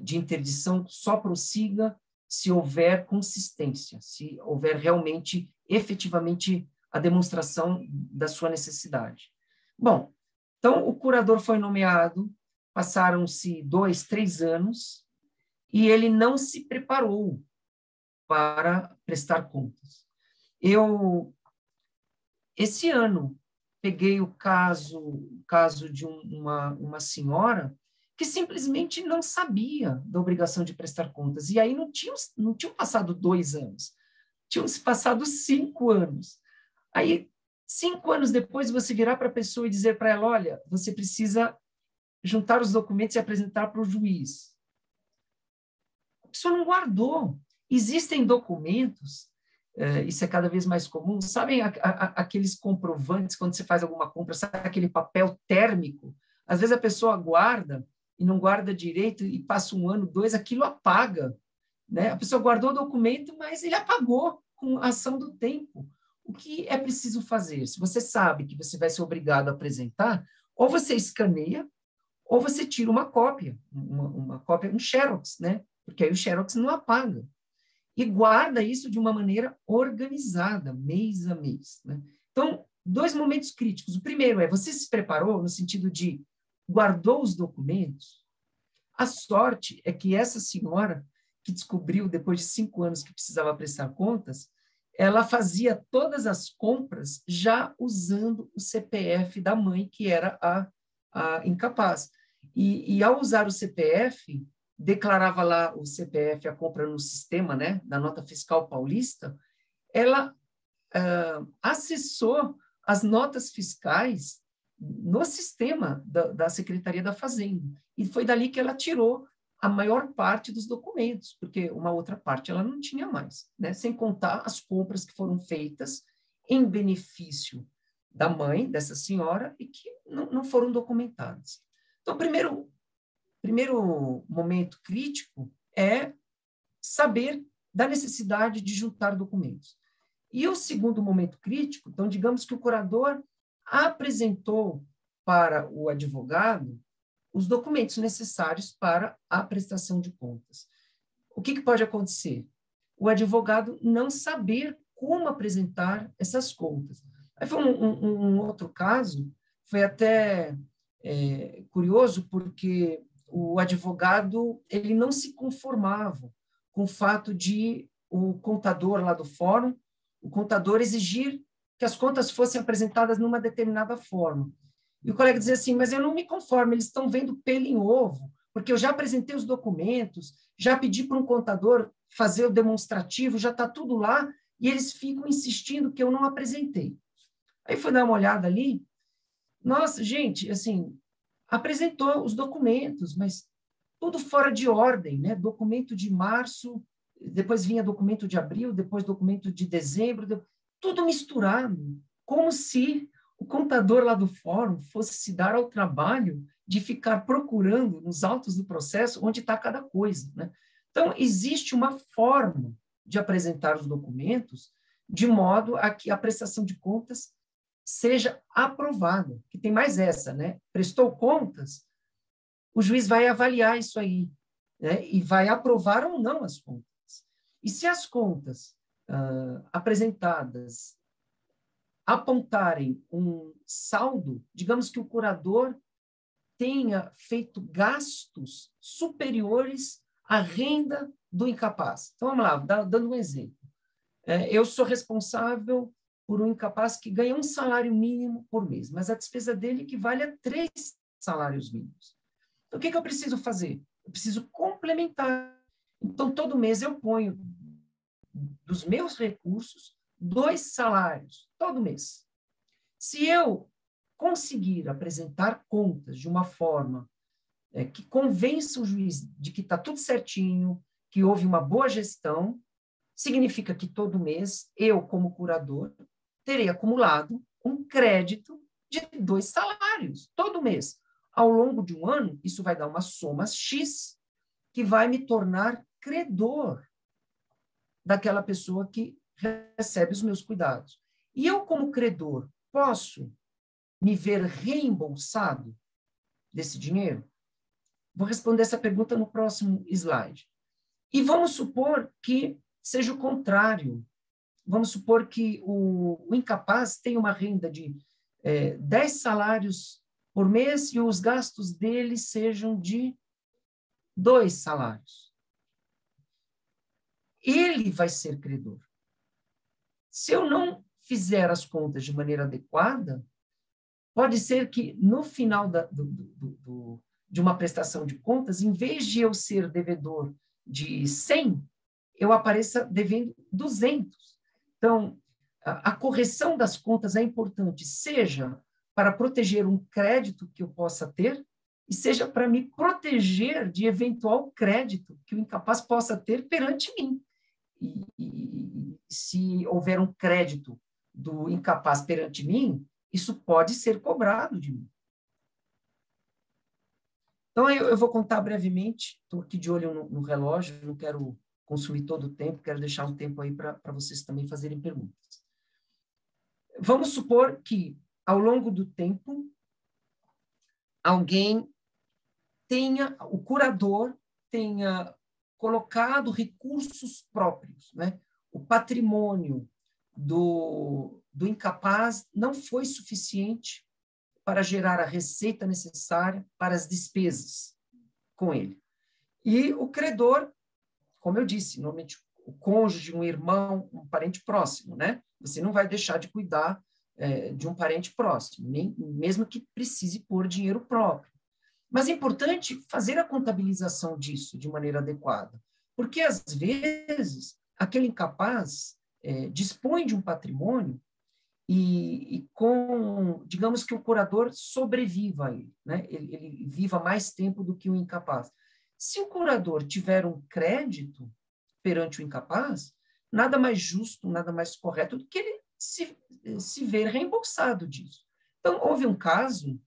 de interdição só prossiga se houver consistência, se houver realmente, efetivamente, a demonstração da sua necessidade. Bom, então o curador foi nomeado, passaram-se 2, 3 anos, e ele não se preparou para prestar contas. Esse ano, peguei o caso de uma senhora que simplesmente não sabia da obrigação de prestar contas. E aí não tinham passado 2 anos, tinham se passado 5 anos. Aí, 5 anos depois, você virar para a pessoa e dizer para ela, olha, você precisa juntar os documentos e apresentar para o juiz. A pessoa não guardou. Existem documentos, isso é cada vez mais comum, sabem aqueles comprovantes, quando você faz alguma compra, sabe aquele papel térmico? Às vezes a pessoa guarda e não guarda direito e passa 1 ano, 2, aquilo apaga, né? A pessoa guardou o documento, mas ele apagou com a ação do tempo. O que é preciso fazer? Se você sabe que você vai ser obrigado a apresentar, ou você escaneia, ou você tira uma cópia, um xerox, né? Porque aí o xerox não apaga. E guarda isso de uma maneira organizada, mês a mês, né? Então, 2 momentos críticos. O primeiro é, você se preparou no sentido de guardou os documentos? A sorte é que essa senhora, que descobriu depois de 5 anos que precisava prestar contas, ela fazia todas as compras já usando o CPF da mãe, que era a incapaz. E ao usar o CPF, declarava lá o CPF, a compra no sistema, né, da nota fiscal paulista, ela acessou as notas fiscais no sistema da Secretaria da Fazenda. E foi dali que ela tirou a maior parte dos documentos, porque uma outra parte ela não tinha mais, né? Sem contar as compras que foram feitas em benefício da mãe dessa senhora e que não foram documentadas. Então, o primeiro momento crítico é saber da necessidade de juntar documentos. E o segundo momento crítico, então, digamos que o curador apresentou para o advogado os documentos necessários para a prestação de contas. O que pode acontecer? O advogado não saber como apresentar essas contas. Aí foi um outro caso, foi até curioso, porque o advogado ele não se conformava com o fato de o contador lá do fórum, o contador exigir que as contas fossem apresentadas numa determinada forma. E o colega dizia assim, mas eu não me conformo, eles estão vendo pelo em ovo, porque eu já apresentei os documentos, já pedi para um contador fazer o demonstrativo, já está tudo lá, e eles ficam insistindo que eu não apresentei. Aí fui dar uma olhada ali, nossa, gente, assim, apresentou os documentos, mas tudo fora de ordem, né? Documento de março, depois vinha documento de abril, depois documento de dezembro, tudo misturado, como se o contador lá do fórum fosse se dar ao trabalho de ficar procurando nos autos do processo onde está cada coisa, né? Então, existe uma forma de apresentar os documentos de modo a que a prestação de contas seja aprovada, que tem mais essa, né? Prestou contas, o juiz vai avaliar isso aí, né? E vai aprovar ou não as contas. E se as contas apresentadas apontarem um saldo, digamos que o curador tenha feito gastos superiores à renda do incapaz. Então, vamos lá, dando um exemplo. Eu sou responsável por um incapaz que ganha um salário mínimo por mês, mas a despesa dele equivale a 3 salários mínimos. Então, o que eu preciso fazer? Eu preciso complementar. Então, todo mês eu ponho dos meus recursos 2 salários, todo mês. Se eu conseguir apresentar contas de uma forma que convença o juiz de que está tudo certinho, que houve uma boa gestão, significa que todo mês eu, como curador, terei acumulado um crédito de 2 salários, todo mês. Ao longo de um ano, isso vai dar uma soma X, que vai me tornar credor daquela pessoa que recebe os meus cuidados. E eu, como credor, posso me ver reembolsado desse dinheiro? Vou responder essa pergunta no próximo slide. E vamos supor que seja o contrário. Vamos supor que o incapaz tem uma renda de 10 salários por mês e os gastos dele sejam de 2 salários. Ele vai ser credor. Se eu não fizer as contas de maneira adequada, pode ser que no final de uma prestação de contas, em vez de eu ser devedor de 100, eu apareça devendo 200. Então, a correção das contas é importante, seja para proteger um crédito que eu possa ter, e seja para me proteger de eventual crédito que o incapaz possa ter perante mim. E se houver um crédito do incapaz perante mim, isso pode ser cobrado de mim. Então, eu vou contar brevemente, estou aqui de olho no relógio, não quero consumir todo o tempo, quero deixar um tempo aí para vocês também fazerem perguntas. Vamos supor que, ao longo do tempo, o curador tenha colocado recursos próprios, né? O patrimônio do incapaz não foi suficiente para gerar a receita necessária para as despesas com ele. E o credor, como eu disse, normalmente o cônjuge, um irmão, um parente próximo, né? Você não vai deixar de cuidar de um parente próximo, mesmo que precise pôr dinheiro próprio. Mas é importante fazer a contabilização disso de maneira adequada, porque, às vezes, aquele incapaz dispõe de um patrimônio digamos que o curador sobreviva a ele, né? Ele viva mais tempo do que o incapaz. Se o curador tiver um crédito perante o incapaz, nada mais justo, nada mais correto do que ele se ver reembolsado disso. Então, houve um caso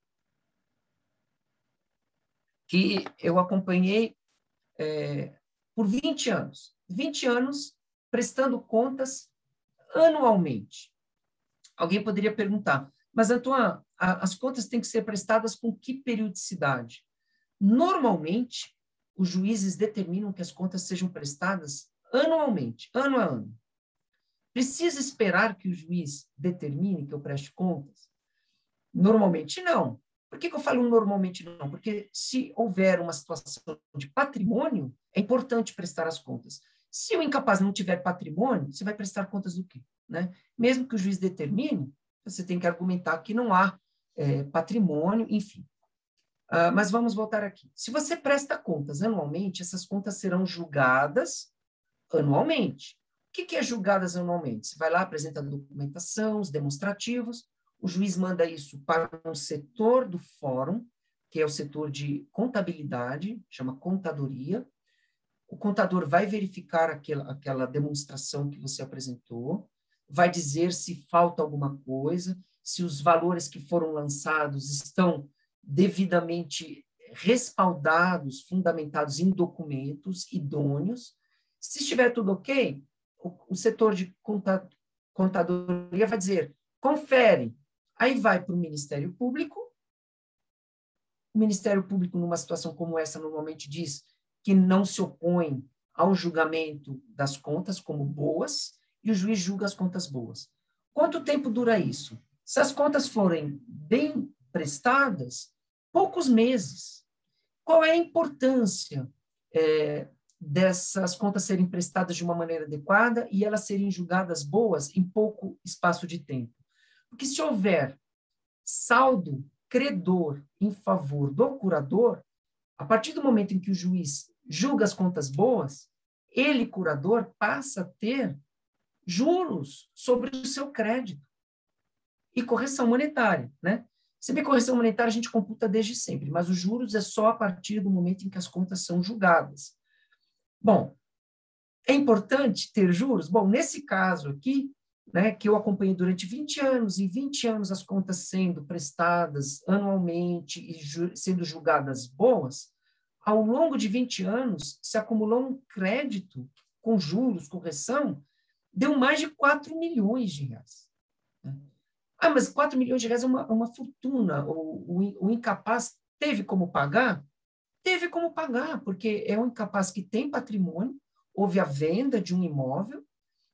que eu acompanhei por 20 anos. 20 anos prestando contas anualmente. Alguém poderia perguntar, mas, Antoine, as contas têm que ser prestadas com que periodicidade? Normalmente, os juízes determinam que as contas sejam prestadas anualmente, ano a ano. Precisa esperar que o juiz determine que eu preste contas? Normalmente não. Por que eu falo normalmente não? Porque se houver uma situação de patrimônio, é importante prestar as contas. Se o incapaz não tiver patrimônio, você vai prestar contas do quê? Né? Mesmo que o juiz determine, você tem que argumentar que não há patrimônio, enfim. Mas vamos voltar aqui. Se você presta contas anualmente, essas contas serão julgadas anualmente. O que é julgadas anualmente? Você vai lá, apresenta a documentação, os demonstrativos, o juiz manda isso para um setor do fórum, que é o setor de contabilidade, chama contadoria. O contador vai verificar aquela demonstração que você apresentou, vai dizer se falta alguma coisa, se os valores que foram lançados estão devidamente respaldados, fundamentados em documentos idôneos. Se estiver tudo ok, o setor de contadoria vai dizer, confere. Aí vai para o Ministério Público. O Ministério Público, numa situação como essa, normalmente diz que não se opõe ao julgamento das contas como boas, e o juiz julga as contas boas. Quanto tempo dura isso? Se as contas forem bem prestadas, poucos meses. Qual é a importância dessas contas serem prestadas de uma maneira adequada e elas serem julgadas boas em pouco espaço de tempo? Porque se houver saldo credor em favor do curador, a partir do momento em que o juiz julga as contas boas, ele, curador, passa a ter juros sobre o seu crédito e correção monetária, né? Se bem correção monetária a gente computa desde sempre, mas os juros é só a partir do momento em que as contas são julgadas. Bom, é importante ter juros? Bom, nesse caso aqui, né, que eu acompanhei durante 20 anos, e 20 anos as contas sendo prestadas anualmente e sendo julgadas boas, ao longo de 20 anos se acumulou um crédito com juros, correção, deu mais de 4 milhões de reais. Mas 4 milhões de reais é uma fortuna. O incapaz teve como pagar? Teve como pagar, porque é um incapaz que tem patrimônio, houve a venda de um imóvel,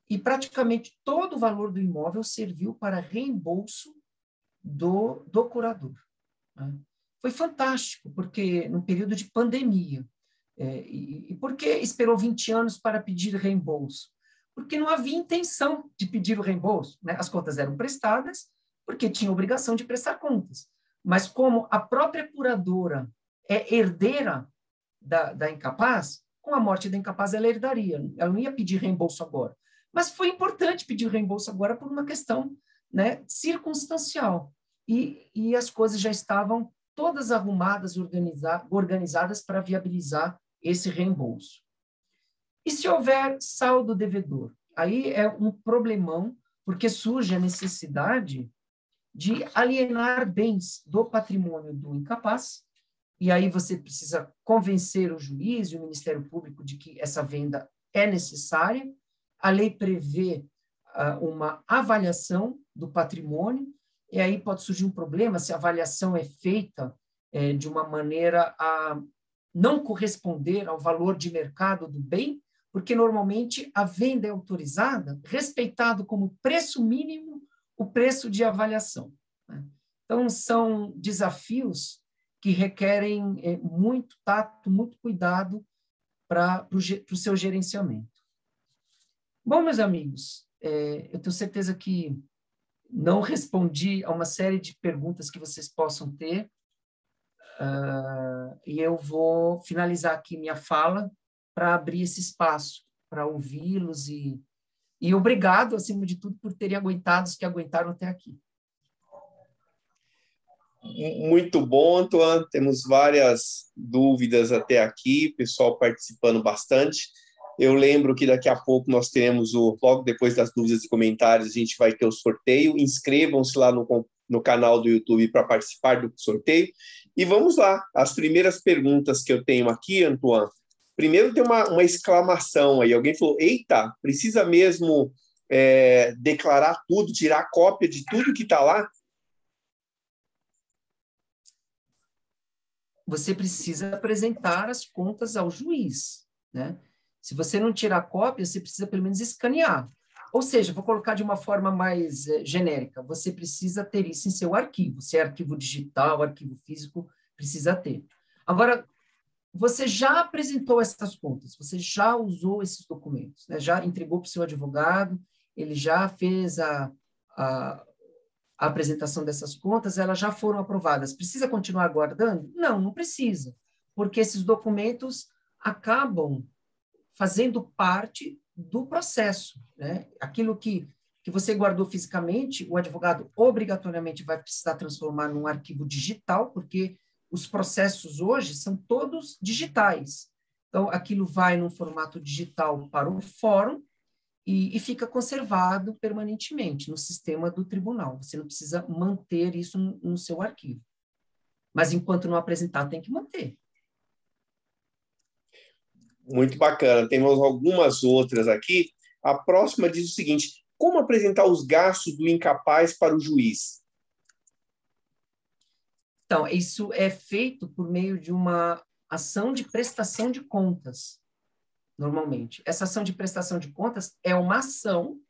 e praticamente todo o valor do imóvel serviu para reembolso do curador. Né? Foi fantástico, porque no período de pandemia, e por que esperou 20 anos para pedir reembolso? Porque não havia intenção de pedir o reembolso. Né? As contas eram prestadas, porque tinha obrigação de prestar contas. Mas como a própria curadora é herdeira da incapaz, com a morte da incapaz ela herdaria, ela não ia pedir reembolso agora. Mas foi importante pedir reembolso agora por uma questão, né, circunstancial. E as coisas já estavam todas arrumadas, organizadas para viabilizar esse reembolso. E se houver saldo devedor? Aí é um problemão, porque surge a necessidade de alienar bens do patrimônio do incapaz, e aí você precisa convencer o juiz e o Ministério Público de que essa venda é necessária. A lei prevê uma avaliação do patrimônio, e aí pode surgir um problema se a avaliação é feita de uma maneira a não corresponder ao valor de mercado do bem, porque normalmente a venda é autorizada, respeitado como preço mínimo o preço de avaliação. Né? Então, são desafios que requerem muito tato, muito cuidado para o seu gerenciamento. Bom, meus amigos, eu tenho certeza que não respondi a uma série de perguntas que vocês possam ter, e eu vou finalizar aqui minha fala para abrir esse espaço, para ouvi-los e E obrigado, acima de tudo, por terem aguentado os que aguentaram até aqui. Muito bom, Antoine. Temos várias dúvidas até aqui, pessoal participando bastante. Eu lembro que daqui a pouco nós teremos, logo depois das dúvidas e comentários, a gente vai ter o sorteio. Inscrevam-se lá no canal do YouTube para participar do sorteio. E vamos lá, as primeiras perguntas que eu tenho aqui, Antoine. Primeiro tem uma exclamação aí, alguém falou, eita, precisa mesmo declarar tudo, tirar cópia de tudo que está lá? Você precisa apresentar as contas ao juiz, né? Se você não tirar cópia, você precisa pelo menos escanear. Ou seja, vou colocar de uma forma mais genérica, você precisa ter isso em seu arquivo, se é arquivo digital, arquivo físico, precisa ter. Agora, você já apresentou essas contas, você já usou esses documentos, né? Já entregou para o seu advogado, ele já fez a apresentação dessas contas, elas já foram aprovadas. Precisa continuar aguardando? Não, não precisa, porque esses documentos acabam fazendo parte do processo, né? Aquilo que você guardou fisicamente, o advogado obrigatoriamente vai precisar transformar num arquivo digital, porque os processos hoje são todos digitais. Então, aquilo vai num formato digital para o fórum e fica conservado permanentemente no sistema do tribunal. Você não precisa manter isso no seu arquivo. Mas, enquanto não apresentar, tem que manter. Muito bacana. Temos algumas outras aqui. A próxima diz o seguinte: como apresentar os gastos do incapaz para o juiz? Então, isso é feito por meio de uma ação de prestação de contas, normalmente. Essa ação de prestação de contas é uma ação,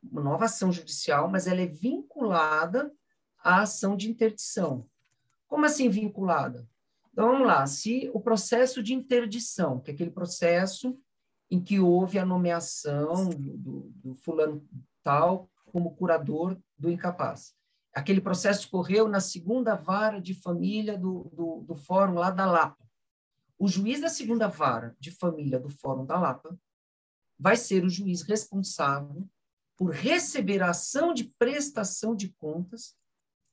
uma nova ação judicial, mas ela é vinculada à ação de interdição. Como assim vinculada? Então, vamos lá. Se o processo de interdição, que é aquele processo em que houve a nomeação do fulano tal como curador do incapaz. Aquele processo correu na segunda vara de família do fórum lá da Lapa. O juiz da segunda vara de família do fórum da Lapa vai ser o juiz responsável por receber a ação de prestação de contas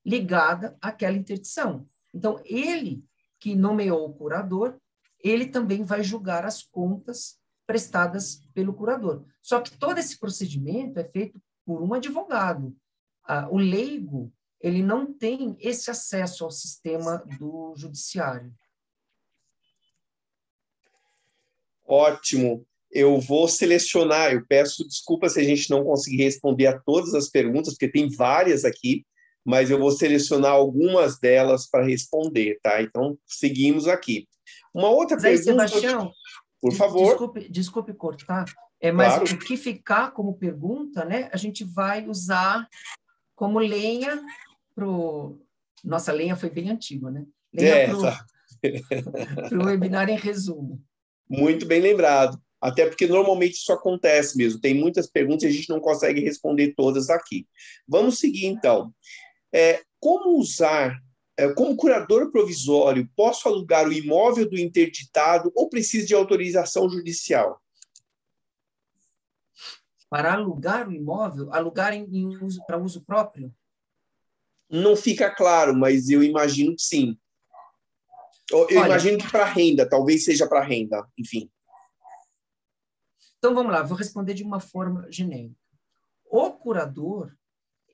ligada àquela interdição. Então, ele que nomeou o curador, ele também vai julgar as contas prestadas pelo curador. Só que todo esse procedimento é feito por um advogado. O leigo, ele não tem esse acesso ao sistema do judiciário. Ótimo. Eu vou selecionar, eu peço desculpas se a gente não conseguir responder a todas as perguntas, porque tem várias aqui, mas eu vou selecionar algumas delas para responder, tá? Então, seguimos aqui. Uma outra Mas aí, pergunta... Sebastião, por favor. Desculpe cortar, mas Claro. o que ficar como pergunta, né, a gente vai usar como lenha para o... Nossa, lenha foi bem antiga, né? Lenha para o webinar em resumo. Muito bem lembrado. Até porque normalmente isso acontece mesmo. Tem muitas perguntas e a gente não consegue responder todas aqui. Vamos seguir, então. Como usar, como curador provisório, posso alugar o imóvel do interditado ou preciso de autorização judicial? Para alugar o imóvel, alugar para uso próprio? Não fica claro, mas eu imagino que sim. Eu imagino que para renda, talvez seja para renda, enfim. Então, vamos lá, vou responder de uma forma genérica. O curador,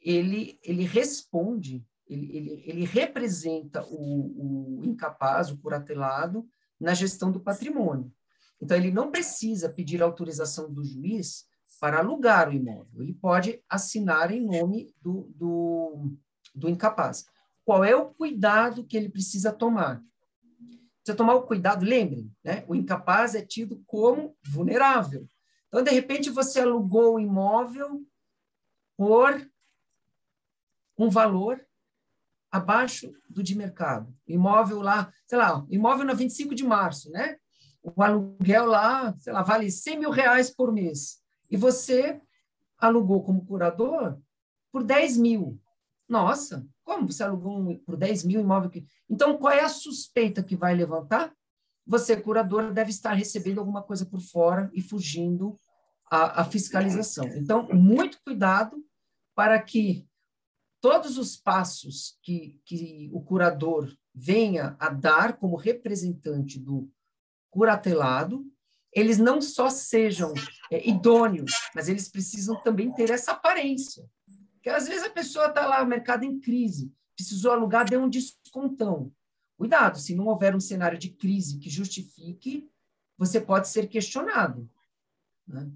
ele responde, ele representa o incapaz, o curatelado, na gestão do patrimônio. Então, ele não precisa pedir autorização do juiz para alugar o imóvel. Ele pode assinar em nome do incapaz. Qual é o cuidado que ele precisa tomar? Precisa tomar o cuidado, lembrem, né? O incapaz é tido como vulnerável. Então, de repente, você alugou o imóvel por um valor abaixo do de mercado. Imóvel lá, sei lá, imóvel na 25 de março, né? O aluguel lá, sei lá, vale 100 mil reais por mês. E você alugou como curador por 10 mil. Nossa, como você alugou por 10 mil imóvel? Então, qual é a suspeita que vai levantar? Você, curador, deve estar recebendo alguma coisa por fora e fugindo a fiscalização. Então, muito cuidado para que todos os passos que o curador venha a dar como representante do curatelado, eles não só sejam idôneos, mas eles precisam também ter essa aparência. Porque às vezes a pessoa está lá, o mercado em crise, precisou alugar, deu um descontão. Cuidado, se não houver um cenário de crise que justifique, você pode ser questionado, né?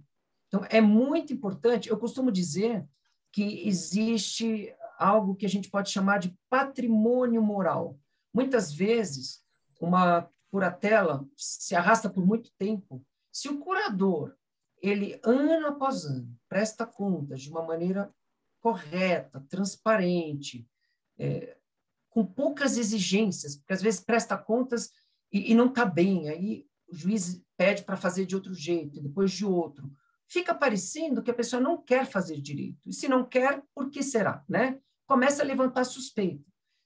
Então, é muito importante, eu costumo dizer que existe algo que a gente pode chamar de patrimônio moral. Muitas vezes, uma curatela se arrasta por muito tempo. Se o curador, ele, ano após ano, presta contas de uma maneira correta, transparente, com poucas exigências, porque às vezes presta contas e não está bem, aí o juiz pede para fazer de outro jeito, depois de outro. Fica parecendo que a pessoa não quer fazer direito. E se não quer, por que será, né? Começa a levantar suspeita.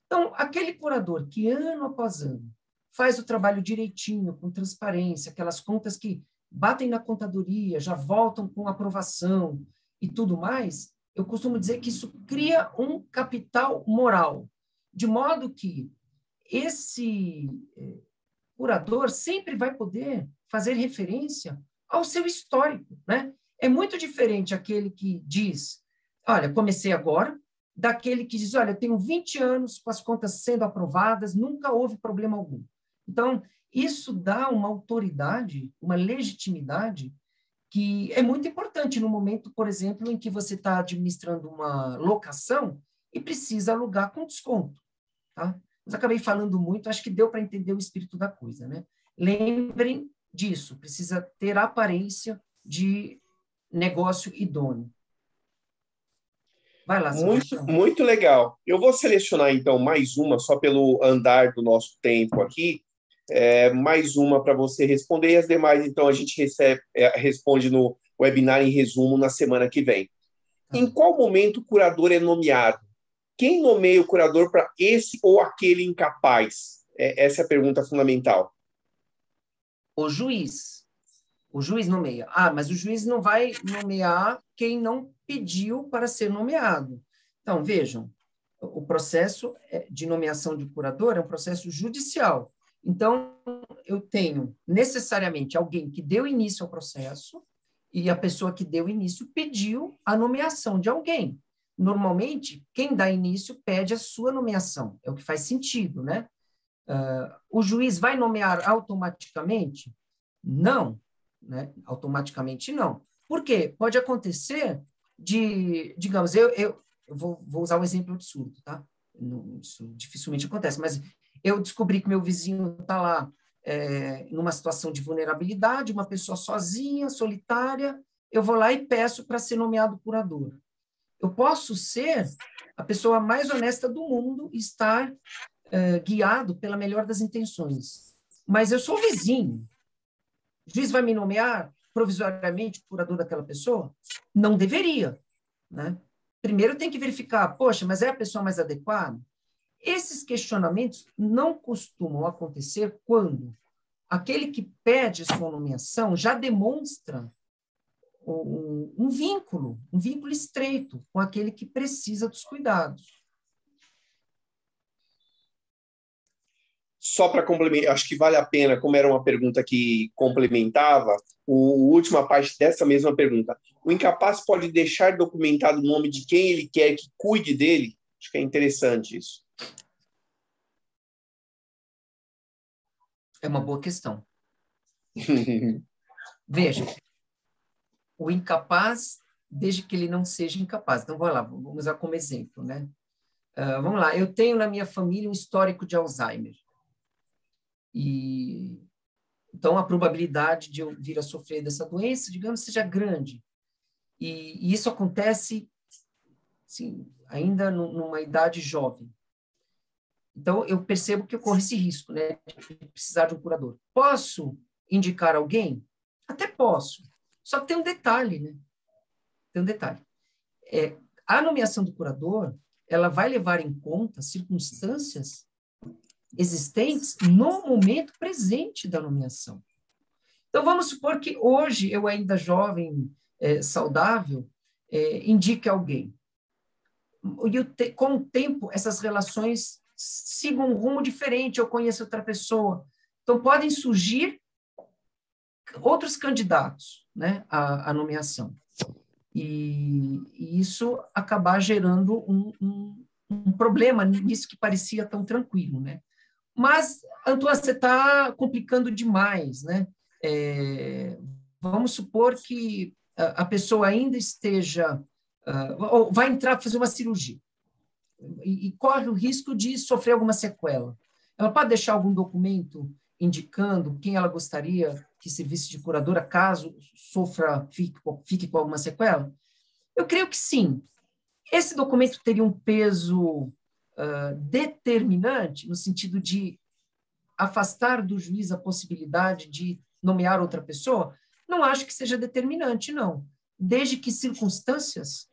Então, aquele curador que ano após ano faz o trabalho direitinho, com transparência, aquelas contas que batem na contadoria, já voltam com aprovação e tudo mais, eu costumo dizer que isso cria um capital moral, de modo que esse curador sempre vai poder fazer referência ao seu histórico, né? É muito diferente aquele que diz, olha, comecei agora, daquele que diz, olha, tenho 20 anos com as contas sendo aprovadas, nunca houve problema algum. Então, isso dá uma autoridade, uma legitimidade que é muito importante no momento, por exemplo, em que você está administrando uma locação e precisa alugar com desconto, tá? Mas acabei falando muito, acho que deu para entender o espírito da coisa, né? Lembrem disso, precisa ter a aparência de negócio idôneo. Vai lá, Muito, muito legal. Eu vou selecionar, então, mais uma, só pelo andar do nosso tempo aqui, mais uma para você responder, e as demais, então, a gente responde no webinar em resumo na semana que vem. Em qual momento o curador é nomeado? Quem nomeia o curador para esse ou aquele incapaz? Essa é a pergunta fundamental. O juiz. O juiz nomeia. Ah, mas o juiz não vai nomear quem não pediu para ser nomeado. Então, vejam, o processo de nomeação de curador é um processo judicial. Então, eu tenho necessariamente alguém que deu início ao processo e a pessoa que deu início pediu a nomeação de alguém. Normalmente, quem dá início pede a sua nomeação. É o que faz sentido, né? O juiz vai nomear automaticamente? Não, né? Automaticamente não. Por quê? Pode acontecer digamos, eu vou usar um exemplo absurdo, tá? Isso dificilmente acontece, mas eu descobri que meu vizinho está lá numa situação de vulnerabilidade, uma pessoa sozinha, solitária, eu vou lá e peço para ser nomeado curador. Eu posso ser a pessoa mais honesta do mundo e estar guiado pela melhor das intenções, mas eu sou vizinho. O juiz vai me nomear provisoriamente curador daquela pessoa? Não deveria, né? Primeiro tem que verificar, poxa, mas é a pessoa mais adequada? Esses questionamentos não costumam acontecer quando aquele que pede sua nomeação já demonstra um vínculo estreito com aquele que precisa dos cuidados. Só para complementar, acho que vale a pena, como era uma pergunta que complementava, a última parte dessa mesma pergunta. O incapaz pode deixar documentado o nome de quem ele quer que cuide dele? Acho que é interessante isso. É uma boa questão. Veja, o incapaz, desde que ele não seja incapaz. Então, vamos lá, vamos usar como exemplo, né? Vamos lá, eu tenho na minha família um histórico de Alzheimer. E então a probabilidade de eu vir a sofrer dessa doença, digamos, seja grande. E isso acontece, assim, ainda numa idade jovem. Então eu percebo que eu corro esse risco, né, de precisar de um curador. Posso indicar alguém? Até posso. Só que tem um detalhe, né? Tem um detalhe. A nomeação do curador, ela vai levar em conta circunstâncias existentes no momento presente da nomeação. Então, vamos supor que hoje, eu ainda jovem, saudável, indique alguém. Com o tempo, essas relações sigam um rumo diferente, eu conheço outra pessoa. Então, podem surgir outros candidatos, né, à nomeação. E isso acabar gerando um problema nisso que parecia tão tranquilo, né? Mas, Antônio, você está complicando demais, né? Vamos supor que a pessoa ainda esteja, ou vai entrar para fazer uma cirurgia, e corre o risco de sofrer alguma sequela. Ela pode deixar algum documento indicando quem ela gostaria que servisse de curadora caso fique com alguma sequela? Eu creio que sim. Esse documento teria um peso determinante, no sentido de afastar do juiz a possibilidade de nomear outra pessoa? Não acho que seja determinante, não. Desde que circunstâncias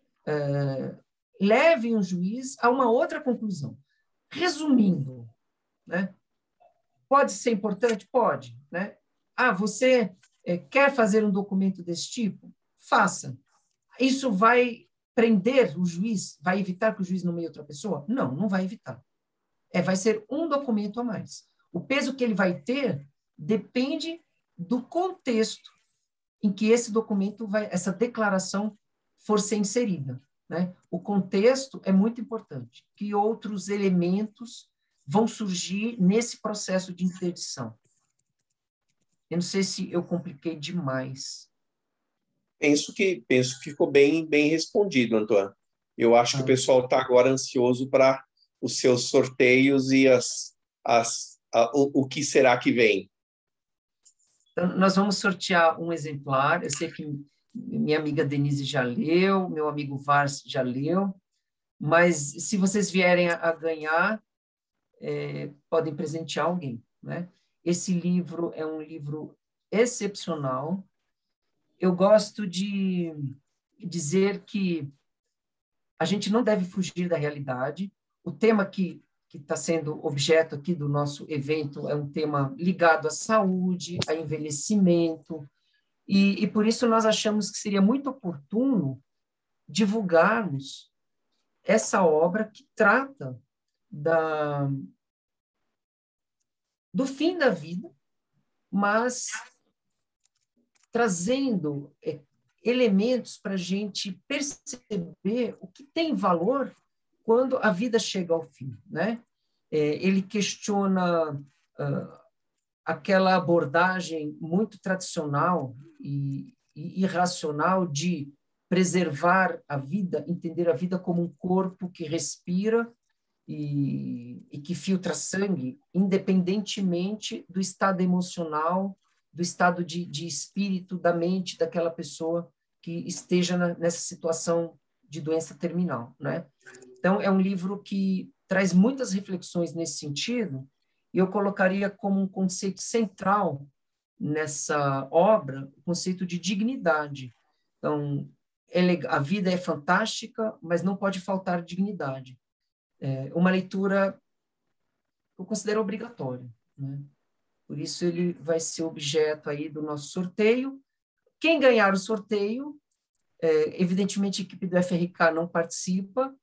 levem o juiz a uma outra conclusão. Resumindo, né? Pode ser importante? Pode. Né? Você quer fazer um documento desse tipo? Faça. Isso vai prender o juiz? Vai evitar que o juiz nomeie outra pessoa? Não, não vai evitar. Vai ser um documento a mais. O peso que ele vai ter depende do contexto em que esse documento essa declaração for ser inserida. Né? O contexto é muito importante. Que outros elementos vão surgir nesse processo de interdição? Eu não sei se eu compliquei demais. Penso que ficou bem respondido, Antônio. Eu acho que o pessoal está agora ansioso para os seus sorteios e o que será que vem. Então, nós vamos sortear um exemplar. Eu sei que minha amiga Denise já leu, meu amigo Vars já leu, mas se vocês vierem a ganhar, podem presentear alguém. Né? Esse livro é um livro excepcional. Eu gosto de dizer que a gente não deve fugir da realidade. O tema que está sendo objeto aqui do nosso evento é um tema ligado à saúde, a envelhecimento, e por isso nós achamos que seria muito oportuno divulgarmos essa obra que trata do fim da vida, mas trazendo elementos para a gente perceber o que tem valor quando a vida chega ao fim, né? Ele questiona aquela abordagem muito tradicional e irracional de preservar a vida, entender a vida como um corpo que respira e que filtra sangue, independentemente do estado emocional, do estado de espírito, da mente daquela pessoa que esteja nessa situação de doença terminal, né? Então, é um livro que traz muitas reflexões nesse sentido, e eu colocaria como um conceito central nessa obra o conceito de dignidade. Então, a vida é fantástica, mas não pode faltar dignidade. Uma leitura que eu considero obrigatória, né? Por isso ele vai ser objeto aí do nosso sorteio. Quem ganhar o sorteio, evidentemente a equipe do FRK não participa.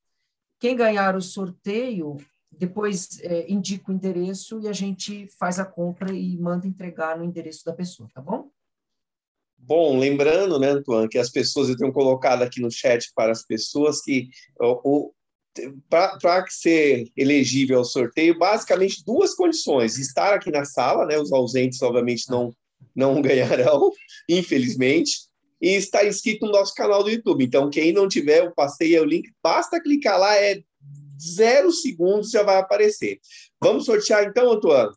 Quem ganhar o sorteio, depois indica o endereço e a gente faz a compra e manda entregar no endereço da pessoa, tá bom? Bom, lembrando, né, Antoine, que as pessoas, eu tenho colocado aqui no chat para as pessoas que para ser elegível ao sorteio, basicamente duas condições: estar aqui na sala, né, os ausentes obviamente não ganharão, infelizmente, e estar inscrito no nosso canal do YouTube. Então, quem não tiver, eu passei o link, basta clicar lá, 0 segundos já vai aparecer. Vamos sortear então, Antoine?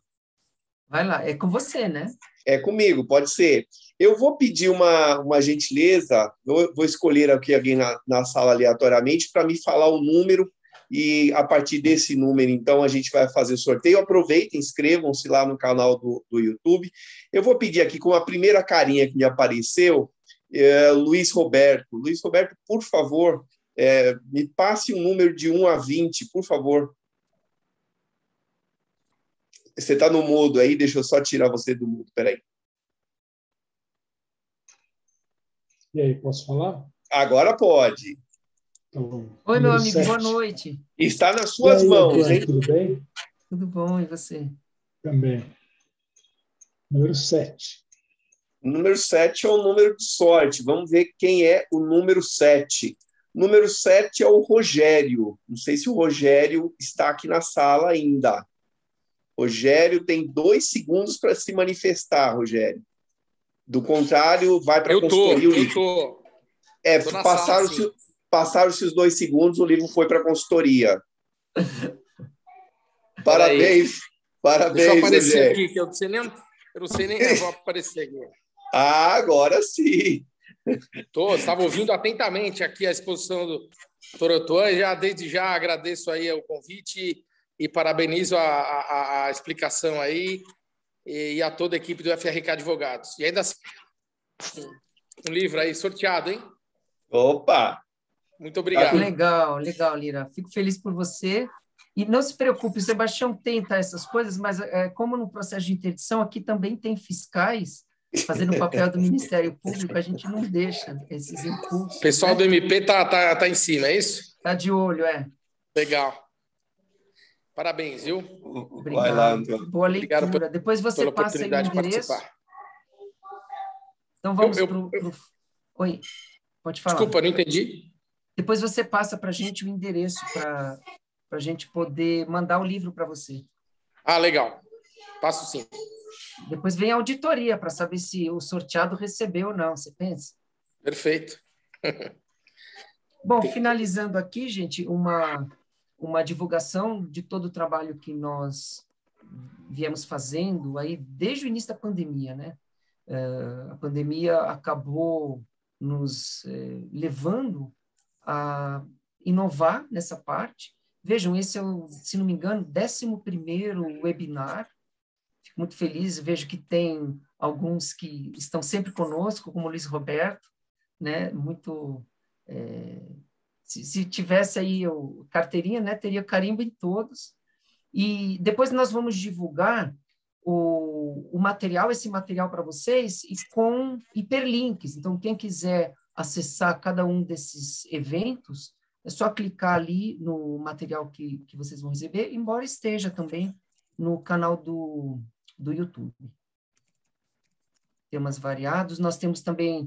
Vai lá, é com você, né? É comigo, pode ser. Eu vou pedir uma gentileza, vou escolher aqui alguém na sala aleatoriamente para me falar o número, e a partir desse número, então, a gente vai fazer o sorteio. Aproveitem, inscrevam-se lá no canal do YouTube. Eu vou pedir aqui, com a primeira carinha que me apareceu, Luiz Roberto. Luiz Roberto, por favor, me passe um número de 1 a 20, por favor. Você está no mudo aí, deixa eu só tirar você do mudo, peraí. E aí, posso falar? Agora pode. Então, Oi, meu número amigo, boa 7. noite. Está nas E suas aí, mãos, hein? Antônio, tudo bem? Tudo bom, e você? Também. Número 7. O número 7 é o número de sorte. Vamos ver quem é o número 7. O número 7 é o Rogério. Não sei se o Rogério está aqui na sala ainda. Rogério tem 2 segundos para se manifestar, Rogério. Do contrário, vai para a consultoria o livro. Tô na sala, sim. Passaram-se os 2 segundos, o livro foi para a consultoria. Parabéns, parabéns, deixa eu aparecer Rogério. aqui, que eu não sei nem, eu vou aparecer aqui. Agora sim. Estava ouvindo atentamente aqui a exposição do Torotô, e desde já agradeço aí o convite e parabenizo a explicação aí e a toda a equipe do FRK Advogados. E ainda assim, um livro aí sorteado, hein? Opa! Muito obrigado. Legal, Lira. Fico feliz por você. E não se preocupe, o Sebastião tenta essas coisas, mas como no processo de interdição, aqui também tem fiscais fazendo o papel do Ministério Público, a gente não deixa esses impulsos. O pessoal, né? do MP tá em cima, é isso? Tá de olho, Legal. Parabéns, viu? Obrigado. Vai lá, Antônio. Boa leitura. Obrigado Depois você passa aí o endereço. Então vamos pro... Oi, pode falar. Desculpa, não entendi. Depois você passa para a gente o endereço para a gente poder mandar o livro para você. Ah, legal. Passo sim. Depois vem a auditoria para saber se o sorteado recebeu ou não, você pensa? Perfeito. Bom, finalizando aqui, gente, uma divulgação de todo o trabalho que nós viemos fazendo aí desde o início da pandemia, né? A pandemia acabou nos levando a inovar nessa parte. Vejam, esse é o, se não me engano, 11º webinar. Fico muito feliz, vejo que tem alguns que estão sempre conosco, como o Luiz Roberto, né? Muito... se tivesse aí o carteirinha, né? Teria carimbo em todos. E depois nós vamos divulgar o material, esse material para vocês, e com hiperlinks. Então, quem quiser acessar cada um desses eventos, é só clicar ali no material que vocês vão receber, embora esteja também no canal do YouTube. Temas variados. Nós temos também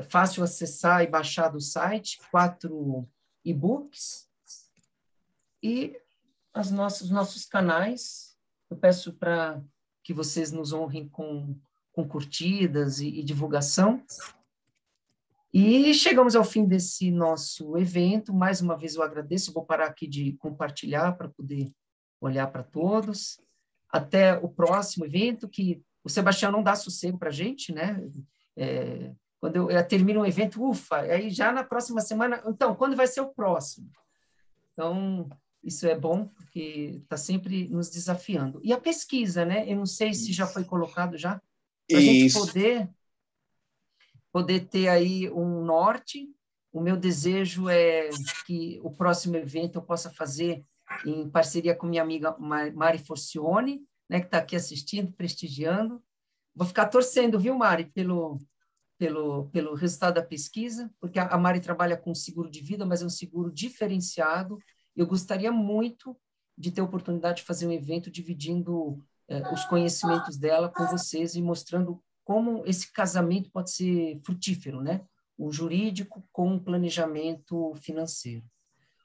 fácil acessar e baixar do site, 4 e-books. E os nossos canais, eu peço para que vocês nos honrem com curtidas e divulgação. E chegamos ao fim desse nosso evento. Mais uma vez eu agradeço, vou parar aqui de compartilhar para poder olhar para todos. Até o próximo evento, que o Sebastião não dá sossego para a gente, né? Quando eu termino um evento, ufa, aí já na próxima semana, então, quando vai ser o próximo? Então, isso é bom, porque está sempre nos desafiando. E a pesquisa, né? Eu não sei se já foi colocado já, para a gente poder ter aí um norte. O meu desejo é que o próximo evento eu possa fazer em parceria com minha amiga Mari Forcione, né, que está aqui assistindo, prestigiando. Vou ficar torcendo, viu, Mari, pelo resultado da pesquisa, porque a Mari trabalha com seguro de vida, mas é um seguro diferenciado. Eu gostaria muito de ter a oportunidade de fazer um evento dividindo os conhecimentos dela com vocês e mostrando como esse casamento pode ser frutífero, né? O jurídico com o planejamento financeiro.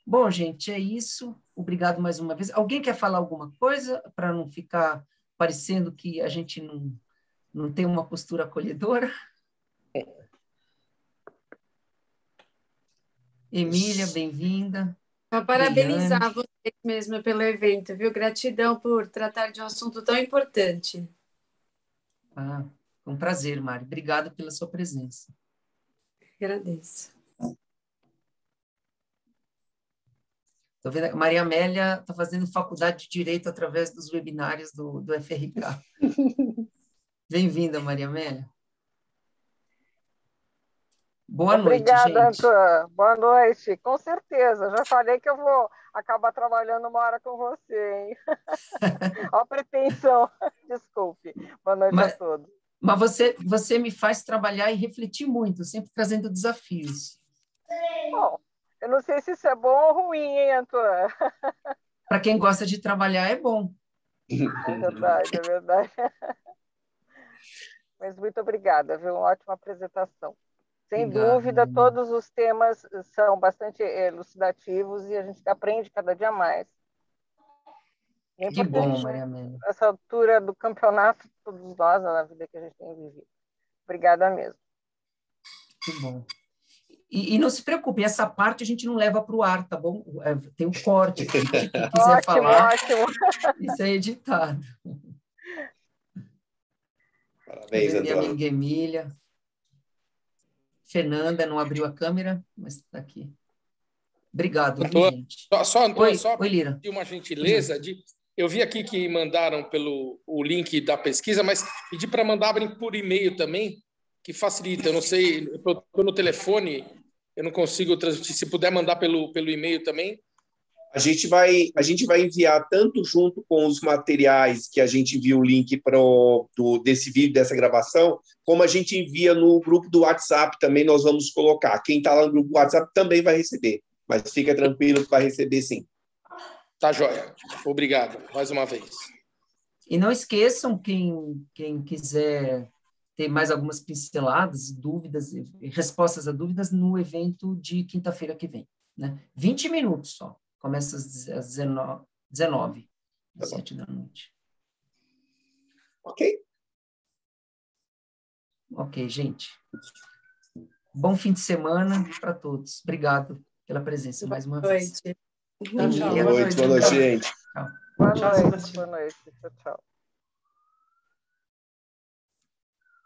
Bom, gente, é isso. Obrigado mais uma vez. Alguém quer falar alguma coisa para não ficar parecendo que a gente não tem uma postura acolhedora? Emília, bem-vinda. Para parabenizar vocês mesmo pelo evento, viu? Gratidão por tratar de um assunto tão importante. Foi um prazer, Mari. Obrigada pela sua presença. Agradeço. Estou vendo, Maria Amélia está fazendo faculdade de Direito através dos webinários do FRK. Bem-vinda, Maria Amélia. Boa noite, gente. Obrigada, Antônio. Boa noite. Com certeza. Já falei que eu vou acabar trabalhando uma hora com você, hein? Olha a pretensão. Desculpe. Boa noite a todos. Mas você me faz trabalhar e refletir muito, sempre trazendo desafios. Bom, eu não sei se isso é bom ou ruim, hein, Antônio? Para quem gosta de trabalhar, é bom. É verdade, é verdade. Mas muito obrigada, viu? Uma ótima apresentação. Sem Obrigado, dúvida, Ana. todos os temas são bastante elucidativos e a gente aprende cada dia mais. É Que importante, bom, Maria Amélia. essa altura do campeonato, todos nós, na vida que a gente tem vivido. Obrigada mesmo. Que bom. E não se preocupe, essa parte a gente não leva para o ar, tá bom? Tem o corte, quem quiser Ótimo, falar, ótimo. isso é editado. Parabéns, Minha Antônio. amiga Emília. Fernanda não abriu a câmera, mas está aqui. Obrigado, viu, gente? Antônio, Oi, Lira. pedir uma gentileza eu vi aqui que mandaram o link da pesquisa, mas pedi para mandarem por e-mail também, que facilita. Eu não sei, eu estou no telefone, eu não consigo transmitir. Se puder mandar pelo e-mail também. A gente vai enviar tanto junto com os materiais que a gente envia o link desse vídeo, dessa gravação, como a gente envia no grupo do WhatsApp também, nós vamos colocar. Quem está lá no grupo do WhatsApp também vai receber, mas fica tranquilo que vai receber sim. Tá joia. Obrigado, mais uma vez. E não esqueçam, quem quiser ter mais algumas pinceladas, dúvidas, respostas a dúvidas no evento de quinta-feira que vem, né? 20 minutos só. Começa às 19, às 7 da noite. Ok? Ok, gente. Bom fim de semana para todos. Obrigado pela presença mais uma vez. Boa noite. Boa noite, gente. Boa Tchau, noite. Sebastião. Boa noite. Tchau, tchau.